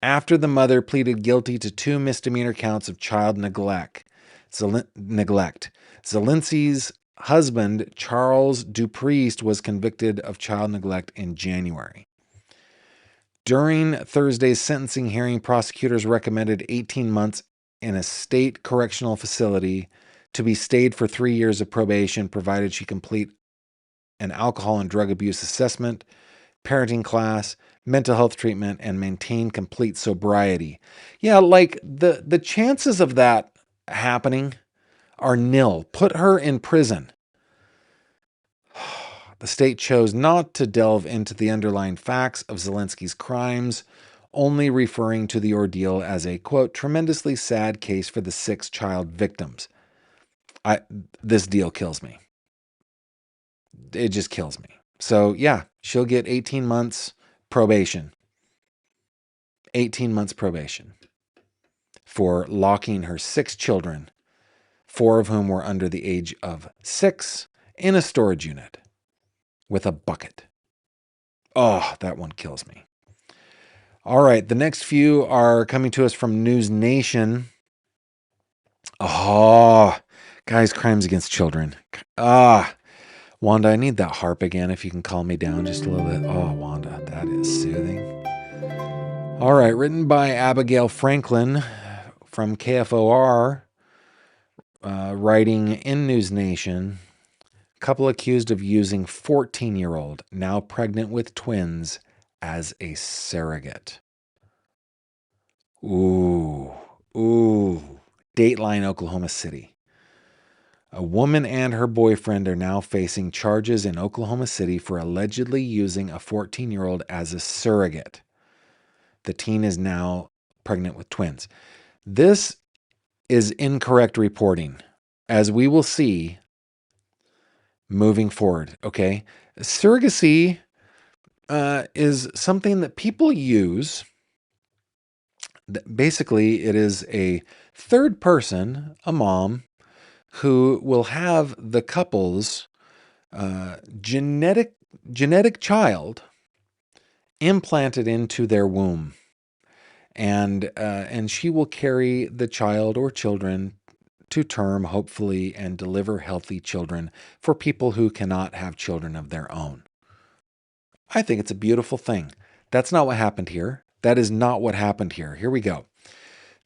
after the mother pleaded guilty to 2 misdemeanor counts of child neglect. Zelinsky's husband, Charles Dupriest, was convicted of child neglect in January. During Thursday's sentencing hearing, prosecutors recommended 18 months in a state correctional facility to be stayed for 3 years of probation, provided she complete an alcohol and drug abuse assessment, parenting class, mental health treatment, and maintain complete sobriety. Yeah, like the chances of that happening are nil. Put her in prison. The state chose not to delve into the underlying facts of Zelinsky's crimes, only referring to the ordeal as a, quote, tremendously sad case for the 6 child victims. This deal kills me. It just kills me. So, yeah, she'll get 18 months probation. 18 months probation for locking her 6 children, 4 of whom were under the age of 6, in a storage unit with a bucket. Oh, that one kills me. All right, the next few are coming to us from News Nation. Oh, guys, crimes against children. Wanda, I need that harp again if you can calm me down just a little bit. Oh, Wanda, that is soothing. All right, written by Abigail Franklin from KFOR, writing in News Nation. Couple accused of using 14-year-old, now pregnant with twins, as a surrogate. Ooh. Dateline, Oklahoma City. A woman and her boyfriend are now facing charges in Oklahoma City for allegedly using a 14-year-old as a surrogate. The teen is now pregnant with twins. This is incorrect reporting, as we will see moving forward, okay? Surrogacy is something that people use. Basically, it is a third person, a mom, who will have the couple's genetic child implanted into their womb, and she will carry the child or children to term, hopefully, and deliver healthy children for people who cannot have children of their own. I think it's a beautiful thing. That's not what happened here. That is not what happened here. Here we go.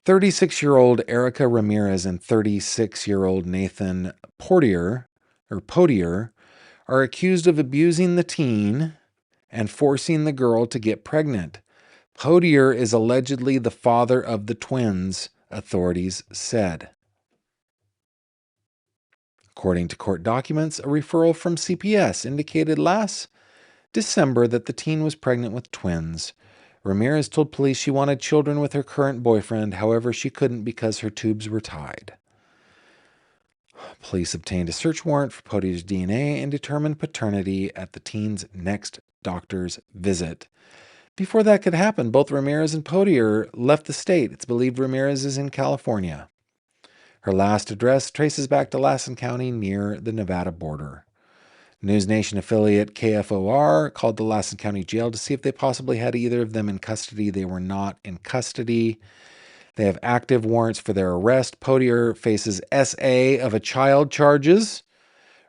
36-year-old Erica Ramirez and 36-year-old Nathan Potier are accused of abusing the teen and forcing the girl to get pregnant. Potier is allegedly the father of the twins, authorities said. According to court documents, a referral from CPS indicated last December that the teen was pregnant with twins. Ramirez told police she wanted children with her current boyfriend. However, she couldn't because her tubes were tied. Police obtained a search warrant for Potier's DNA and determined paternity at the teen's next doctor's visit. Before that could happen, both Ramirez and Potier left the state. It's believed Ramirez is in California. Her last address traces back to Lassen County near the Nevada border. News Nation affiliate KFOR called the Lassen County Jail to see if they possibly had either of them in custody. They were not in custody. They have active warrants for their arrest. Potier faces SA of a child charges.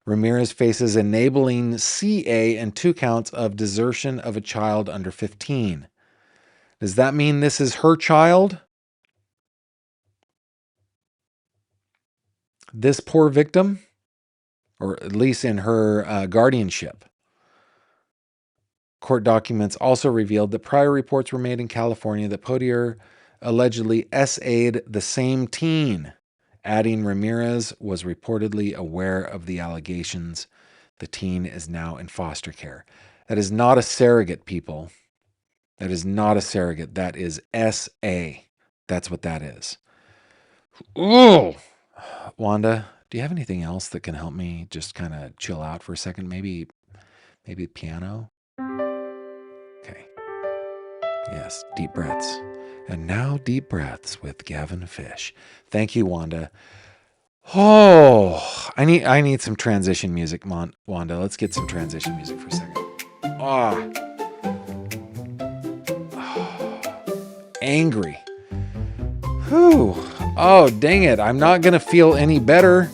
Ramirez faces enabling CA and 2 counts of desertion of a child under 15. Does that mean this is her child? This poor victim? Or at least in her guardianship. Court documents also revealed that prior reports were made in California that Potier allegedly SA'd the same teen, adding Ramirez was reportedly aware of the allegations. The teen is now in foster care. That is not a surrogate, people. That is not a surrogate. That is SA. That's what that is. Ooh. Wanda, do you have anything else that can help me just kind of chill out for a second? Maybe piano? Okay. Yes, deep breaths. And now deep breaths with Gavin Fish. Thank you, Wanda. Oh, I need some transition music, Wanda. Let's get some transition music for a second. Ah. Angry. Whew. Oh, dang it. I'm not going to feel any better.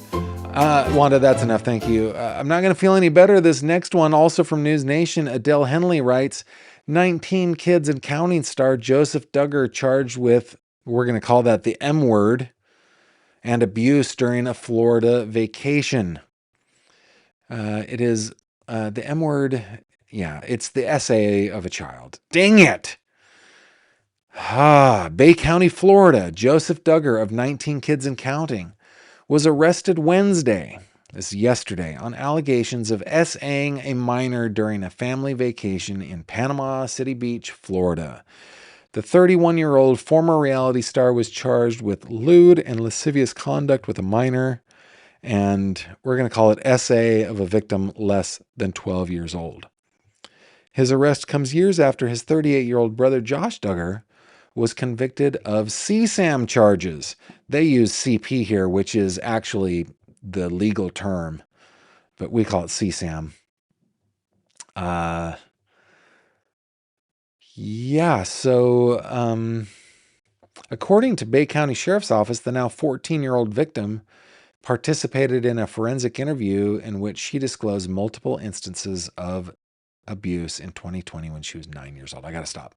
Wanda, that's enough. Thank you. I'm not going to feel any better. This next one, also from News Nation, Adele Henley writes, 19 kids and counting star Joseph Duggar charged with, we're going to call that the M word, and abuse during a Florida vacation. It is the M word. Yeah, it's the essay of a child. Dang it. Bay County, Florida. Joseph Duggar of 19 kids and counting was arrested Wednesday, this is yesterday, on allegations of S-ing a minor during a family vacation in Panama City Beach, Florida. The 31-year-old former reality star was charged with lewd and lascivious conduct with a minor, and we're going to call it S-A of a victim less than 12 years old. His arrest comes years after his 38-year-old brother Josh Duggar was convicted of CSAM charges. They use CP here, which is actually the legal term, but we call it CSAM. According to Bay County Sheriff's Office, the now 14-year-old victim participated in a forensic interview in which she disclosed multiple instances of abuse in 2020 when she was 9 years old. I gotta stop.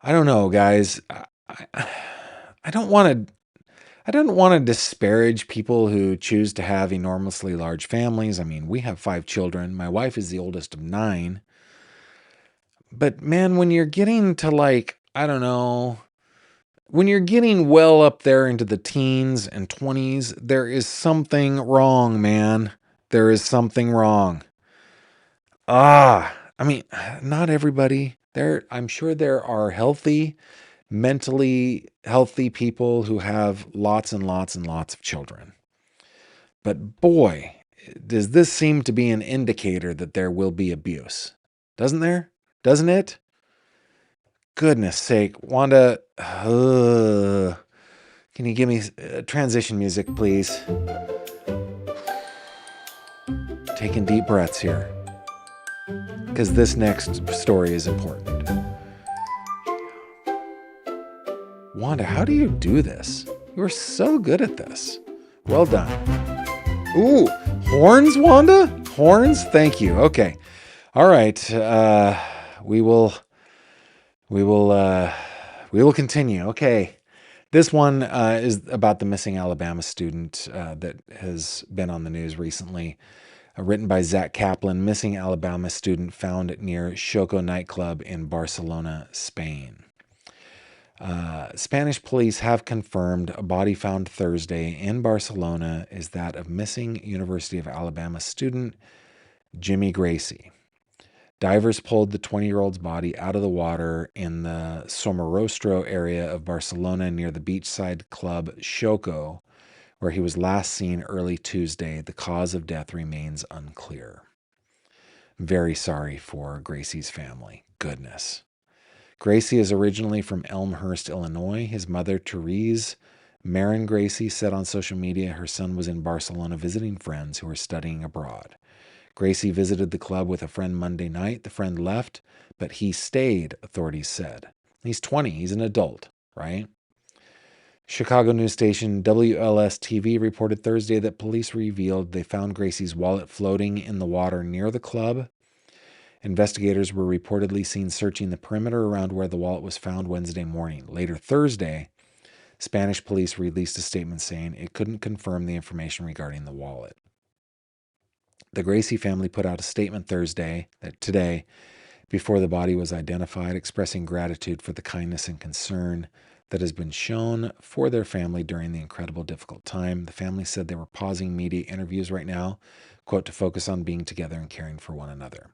I don't know, guys. I don't want to disparage people who choose to have enormously large families. I mean, we have 5 children. My wife is the oldest of 9. But man, when you're getting to when you're getting well up there into the teens and 20s, there is something wrong, man. There is something wrong. I mean, not everybody. I'm sure there are mentally healthy people who have lots and lots and lots of children. But boy, does this seem to be an indicator that there will be abuse. Doesn't it? Goodness sake, Wanda, can you give me transition music, please? Taking deep breaths here, because this next story is important. Wanda, how do you do this? You are so good at this. Well done. Ooh, horns, Wanda? Horns? Thank you. Okay. All right. We will continue. Okay. This one is about the missing Alabama student that has been on the news recently. Written by Zach Kaplan, missing Alabama student found near Xoco nightclub in Barcelona, Spain. Spanish police have confirmed a body found Thursday in Barcelona is that of missing University of Alabama student Jimmy Gracie. Divers pulled the 20-year-old's body out of the water in the Somorrostro area of Barcelona near the beachside club Xoco, where he was last seen early Tuesday. The cause of death remains unclear. Very sorry for Gracie's family. Goodness. Gracie is originally from Elmhurst, Illinois. His mother, Therese Marin Gracie, said on social media her son was in Barcelona visiting friends who were studying abroad. Gracie visited the club with a friend Monday night. The friend left, but he stayed, authorities said. He's 20. He's an adult, right? Chicago news station WLS-TV reported Thursday that police revealed they found Gracie's wallet floating in the water near the club. Investigators were reportedly seen searching the perimeter around where the wallet was found Wednesday morning. Later Thursday, Spanish police released a statement saying it couldn't confirm the information regarding the wallet. The Gracie family put out a statement today, before the body was identified, expressing gratitude for the kindness and concern that has been shown for their family during the incredible difficult time. The family said they were pausing media interviews right now, quote, to focus on being together and caring for one another.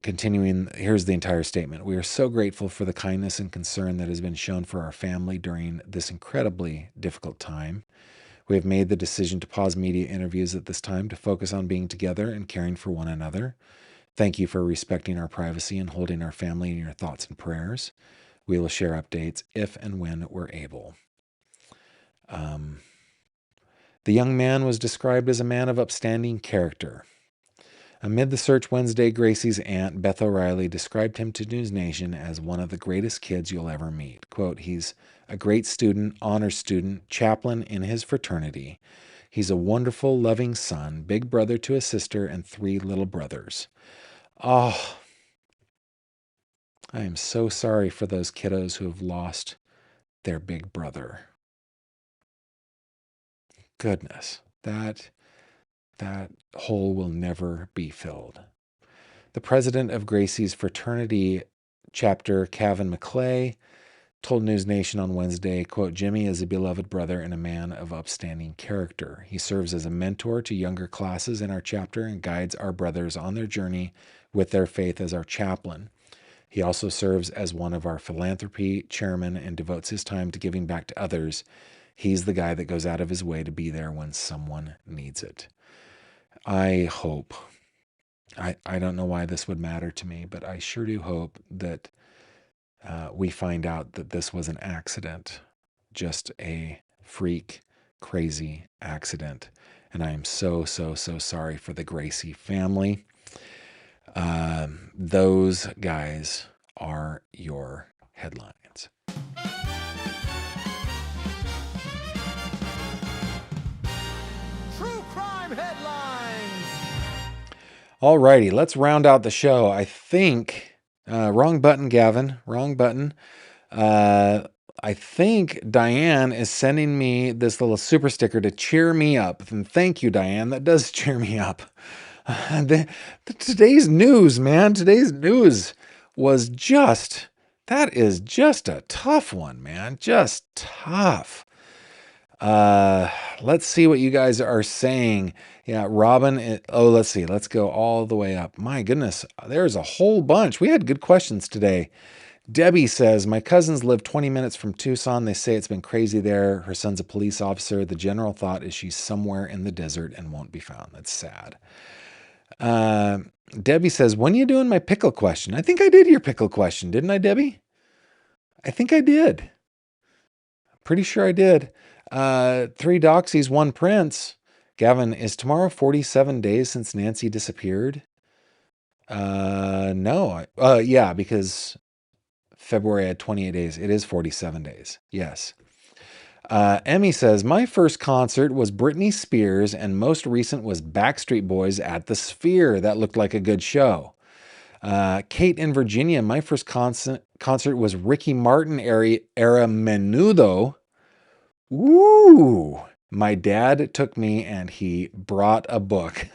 Continuing, here's the entire statement. We are so grateful for the kindness and concern that has been shown for our family during this incredibly difficult time. We have made the decision to pause media interviews at this time to focus on being together and caring for one another. Thank you for respecting our privacy and holding our family in your thoughts and prayers. We will share updates if and when we're able. The young man was described as a man of upstanding character. Amid the search Wednesday, Gracie's aunt, Beth O'Reilly, described him to News Nation as one of the greatest kids you'll ever meet. Quote, he's a great student, honors student, chaplain in his fraternity. He's a wonderful, loving son, big brother to a sister, and 3 little brothers. Oh, I am so sorry for those kiddos who have lost their big brother. Goodness, that hole will never be filled. The president of Gracie's fraternity chapter, Kevin McClay, told News Nation on Wednesday, quote, Jimmy is a beloved brother and a man of upstanding character. He serves as a mentor to younger classes in our chapter and guides our brothers on their journey with their faith as our chaplain. He also serves as one of our philanthropy chairmen and devotes his time to giving back to others. He's the guy that goes out of his way to be there when someone needs it. I hope, I don't know why this would matter to me, but I sure do hope that we find out that this was an accident, just a freak, crazy accident. And I am so, so, so sorry for the Gracie family. Those guys are your headlines. True crime headlines. All righty, let's round out the show. I think, wrong button, Gavin, wrong button. I think Diane is sending me this little super sticker to cheer me up. And thank you, Diane. That does cheer me up. Today's news, man. Today's news was that is just a tough one, man. Just tough. Let's see what you guys are saying. Yeah, Robin. Let's see. Let's go all the way up. My goodness, there's a whole bunch. We had good questions today. Debbie says, my cousins live 20 minutes from Tucson. They say it's been crazy there. Her son's a police officer. The general thought is she's somewhere in the desert and won't be found. That's sad. Debbie says, when are you doing my pickle question? I think I did your pickle question, didn't I, Debbie? I think I did. Pretty sure I did. 3 doxies, 1 prince. Gavin, is tomorrow 47 days since Nancy disappeared? No. Yeah, because February had 28 days. It is 47 days. Yes. Emmy says, my first concert was Britney Spears and most recent was Backstreet Boys at the Sphere. That looked like a good show. Kate in Virginia, my first concert was Ricky Martin era Menudo. Ooh, my dad took me and he brought a book.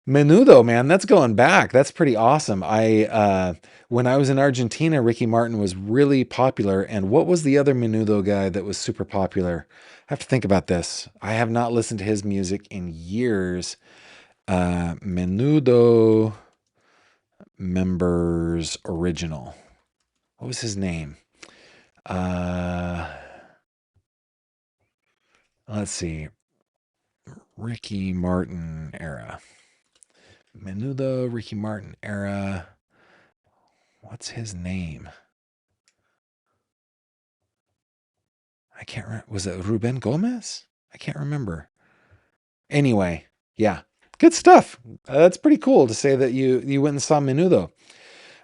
Menudo, man, that's going back. That's pretty awesome. When I was in Argentina, Ricky Martin was really popular. And what was the other Menudo guy that was super popular? I have to think about this. I have not listened to his music in years. Menudo members original. What was his name? Let's see. Ricky Martin era. Menudo, Ricky Martin era. What's his name? I can't remember. Was it Ruben Gomez? I can't remember. Anyway, yeah. Good stuff. That's pretty cool to say that you went and saw Menudo.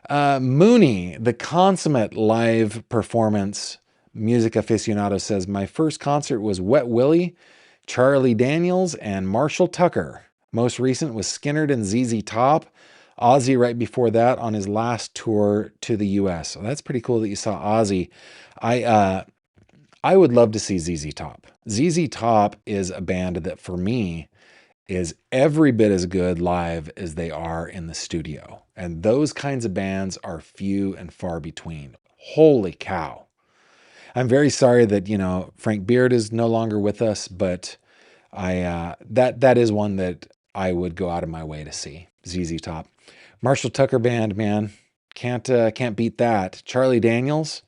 Mooney, the consummate live performance music aficionado, says, my first concert was Wet Willie, Charlie Daniels, and Marshall Tucker. Most recent was Skynyrd and ZZ Top. Ozzy right before that on his last tour to the U.S. So that's pretty cool that you saw Ozzy. I would love to see ZZ Top. ZZ Top is a band that for me is every bit as good live as they are in the studio. And those kinds of bands are few and far between. Holy cow. I'm very sorry that, Frank Beard is no longer with us, but that is one that I would go out of my way to see. ZZ Top. Marshall Tucker Band, man. Can't beat that. Charlie Daniels,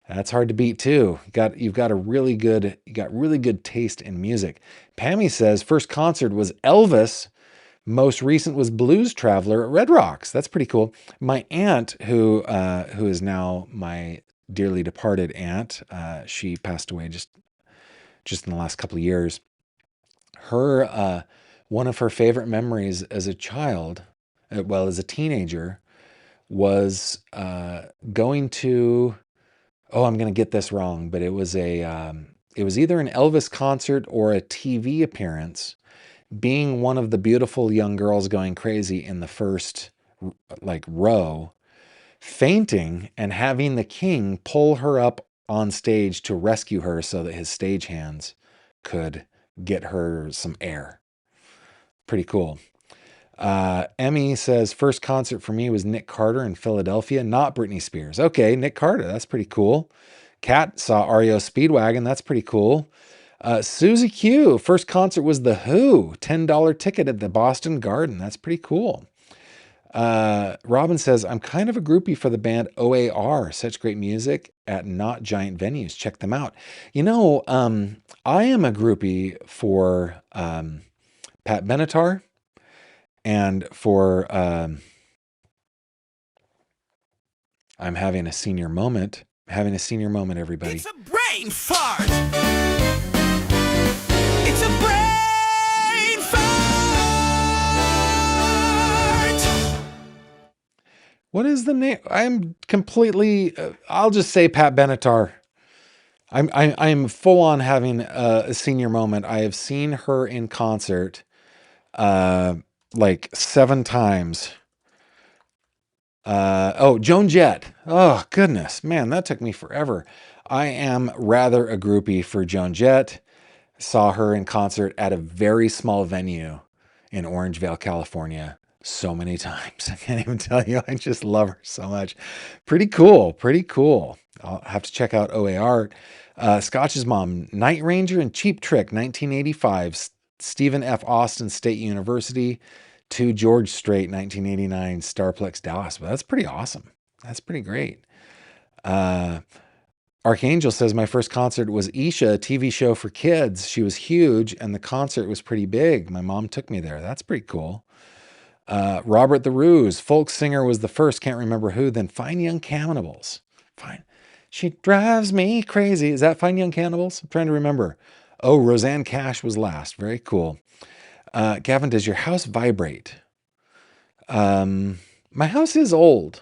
that's hard to beat too. You've got really good taste in music. Pammy says first concert was Elvis. Most recent was Blues Traveler at Red Rocks. That's pretty cool. My aunt, who is now my dearly departed aunt, she passed away just in the last couple of years. Her one of her favorite memories as a child, as a teenager, was going to. Oh, I'm going to get this wrong, but it was it was either an Elvis concert or a TV appearance. Being one of the beautiful young girls going crazy in the first row, fainting and having the king pull her up on stage to rescue her so that his stagehands could get her some air. Pretty cool. Emmy says first concert for me was Nick Carter in Philadelphia, not Britney Spears. Okay, Nick Carter, that's pretty cool. Kat saw REO Speedwagon, that's pretty cool. Susie Q, first concert was The Who, $10 ticket at the Boston Garden. That's pretty cool. Robin says, I'm kind of a groupie for the band OAR. Such great music at not giant venues. Check them out. I am a groupie for Pat Benatar and for I'm having a senior moment. Everybody. It's a brain fart. It's a brain fart. What is the name? I'm completely. I'll just say Pat Benatar. I'm full on having a senior moment. I have seen her in concert, 7 times. Joan Jett. Oh, goodness. Man, that took me forever. I am rather a groupie for Joan Jett. Saw her in concert at a very small venue in Orangevale, California, so many times. I can't even tell you. I just love her so much. Pretty cool. I'll have to check out OAR. Scotch's Mom, Night Ranger and Cheap Trick, 1985. Stephen F. Austin State University to George Strait, 1989, Starplex Dallas. But that's pretty awesome. That's pretty great. Archangel says, my first concert was Isha, a TV show for kids. She was huge, and the concert was pretty big. My mom took me there. That's pretty cool. Robert the Ruse, folk singer was the first, can't remember who, then Fine Young Cannibals. Fine. She drives me crazy. Is that Fine Young Cannibals? I'm trying to remember. Oh, Roseanne Cash was last. Very cool. Gavin, does your house vibrate? My house is old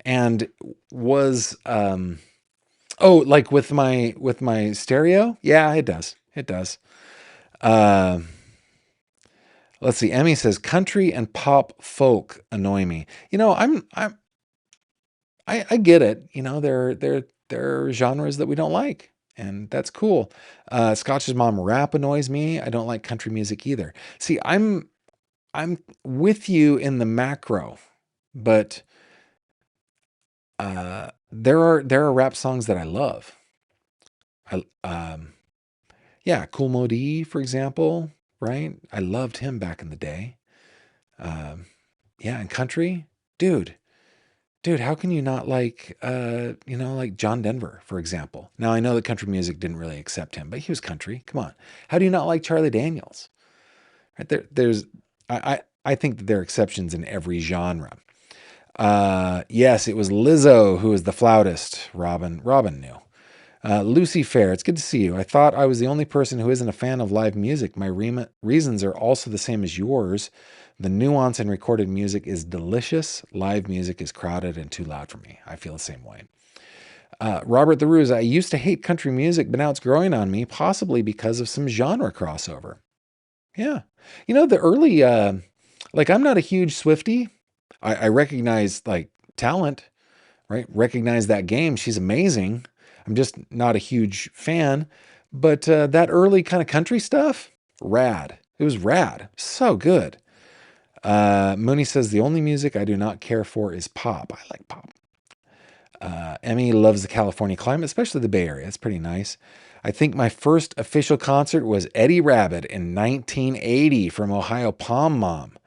and was, with my stereo. Yeah, it does. Let's see. Emmy says country and pop folk annoy me. I get it. There are genres that we don't like, and that's cool. Scotch's Mom, rap annoys me. I don't like country music either. See, I'm with you in the macro, but there are rap songs that I love. Kool Moe Dee, for example, right? I loved him back in the day. And country, dude, how can you not like, like John Denver, for example? Now, I know that country music didn't really accept him, but he was country. Come on. How do you not like Charlie Daniels? Right I think that there are exceptions in every genre. Yes, it was Lizzo who was the flautist. Robin knew. Lucy Fair, it's good to see you. I thought I was the only person who isn't a fan of live music. My reasons are also the same as yours. The nuance in recorded music is delicious. Live music is crowded and too loud for me. I feel the same way. Robert the Ruse, I used to hate country music, but now it's growing on me, possibly because of some genre crossover. Yeah. The early, I'm not a huge Swiftie. I recognize talent, right? Recognize that game. She's amazing. I'm just not a huge fan, but that early kind of country stuff, rad. It was rad. So good. Mooney says, the only music I do not care for is pop. I like pop. Emmy loves the California climate, especially the Bay Area. It's pretty nice. I think my first official concert was Eddie Rabbitt in 1980 from Ohio Palm Mom.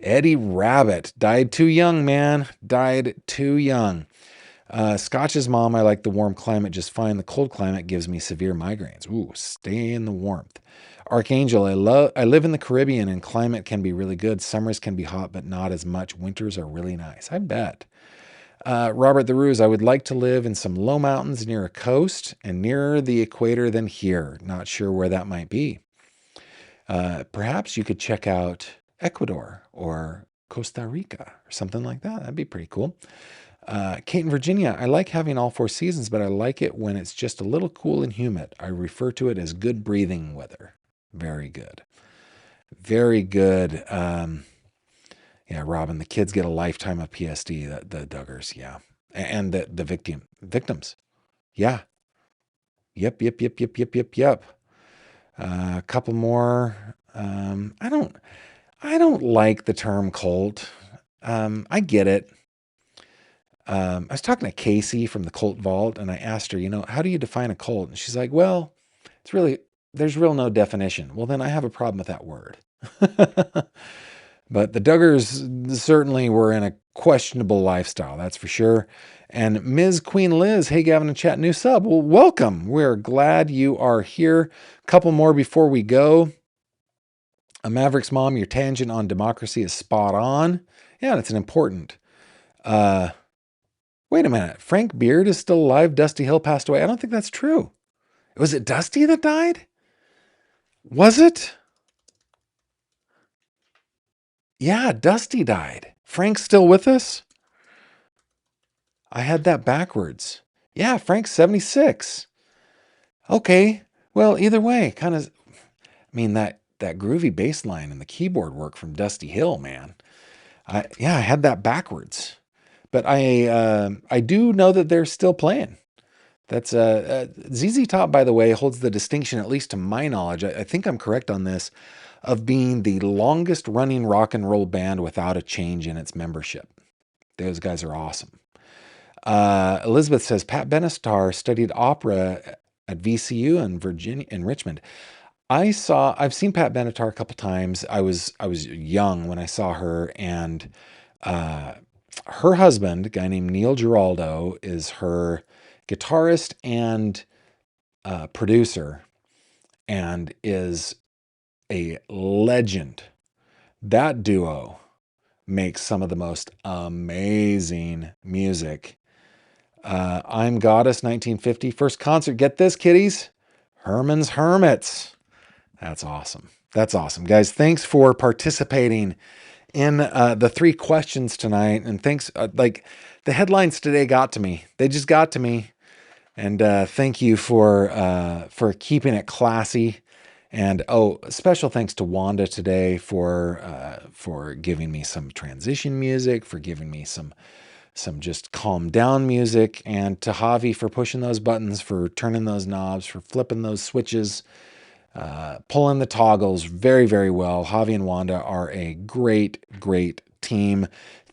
Eddie Rabbitt died too young, man. Died too young. Scotch's mom, I like the warm climate just fine. The cold climate gives me severe migraines. Ooh, stay in the warmth. Archangel, I live in the Caribbean and climate can be really good. Summers can be hot, but not as much. Winters are really nice. I bet. Robert the Ruse, I would like to live in some low mountains near a coast and nearer the equator than here. Not sure where that might be. Perhaps you could check out Ecuador or Costa Rica or something like that. That'd be pretty cool. Kate in Virginia, I like having all 4 seasons, but I like it when it's just a little cool and humid. I refer to it as good breathing weather. Very good. Very good. Yeah, Robin, the kids get a lifetime of PSD, the Duggars, yeah. And the victims. Yeah. Yep. A couple more. I don't like the term cult. I get it. I was talking to Casey from the Cult Vault, and I asked her, how do you define a cult? And she's like, well, there's no definition. Well, then I have a problem with that word. But the Duggars certainly were in a questionable lifestyle, that's for sure. And Ms. Queen Liz, hey, Gavin and chat, new sub. Well, welcome. We're glad you are here. A couple more before we go. A Maverick's mom, your tangent on democracy is spot on. Yeah, that's an important. Wait a minute. Frank Beard is still alive. Dusty Hill passed away. I don't think that's true. Was it Dusty that died? Was it? Yeah, Dusty died. Frank's still with us? I had that backwards. Yeah, Frank's 76. Okay. Well, either way, that groovy bass line and the keyboard work from Dusty Hill, man. I had that backwards. But I do know that they're still playing. That's ZZ Top, by the way, holds the distinction, at least to my knowledge. I think I'm correct on this, of being the longest running rock and roll band without a change in its membership. Those guys are awesome. Elizabeth says Pat Benatar studied opera at VCU in Richmond. I've seen Pat Benatar a couple times. I was young when I saw her, and her husband, a guy named Neil Giraldo, is her guitarist and producer, and is a legend. That duo makes some of the most amazing music. I'm Goddess 1950. First concert, get this, kiddies. Herman's Hermits. That's awesome. That's awesome. Guys, thanks for participating in the 3 questions tonight. And thanks, the headlines today got to me. They just got to me. And thank you for keeping it classy. And special thanks to Wanda today for giving me some transition music, for giving me some just calm down music, and to Javi for pushing those buttons, for turning those knobs, for flipping those switches, pulling the toggles very, very well. Javi and Wanda are a great, great team.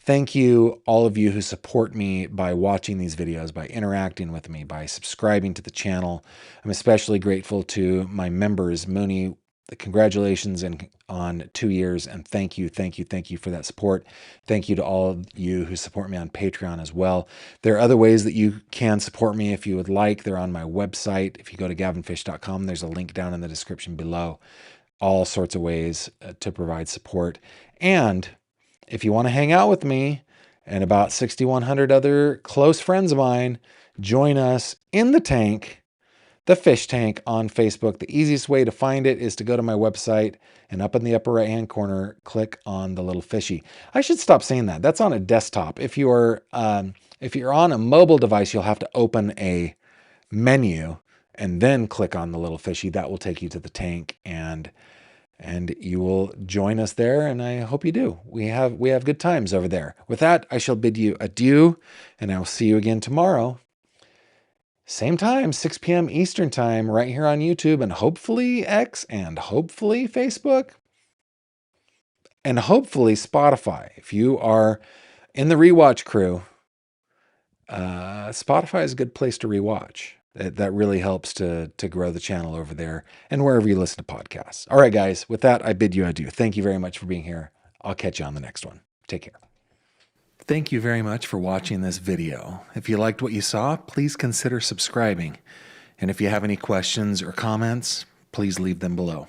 Thank you, all of you who support me by watching these videos, by interacting with me, by subscribing to the channel. I'm especially grateful to my members. Mooney, congratulations on 2 years, and thank you for that support. Thank you to all of you who support me on Patreon as well. There are other ways that you can support me if you would like. They're on my website. If you go to gavinfish.com, there's a link down in the description below. All sorts of ways to provide support. And if you want to hang out with me and about 6,100 other close friends of mine, join us in the tank, the fish tank on Facebook. The easiest way to find it is to go to my website, and up in the upper right-hand corner, click on the little fishy. I should stop saying that. That's on a desktop. If you're on a mobile device, you'll have to open a menu and then click on the little fishy. That will take you to the tank, and you will join us there, and I hope you do. We have good times over there. With that, I shall bid you adieu, and I will see you again tomorrow. Same time, 6 p.m. Eastern time, right here on YouTube, and hopefully X, and hopefully Facebook. and hopefully Spotify. If you are in the rewatch crew, Spotify is a good place to rewatch. That really helps to grow the channel over there and wherever you listen to podcasts. All right, guys, with that, I bid you adieu. Thank you very much for being here. I'll catch you on the next one. Take care. Thank you very much for watching this video. If you liked what you saw, please consider subscribing. And if you have any questions or comments, please leave them below.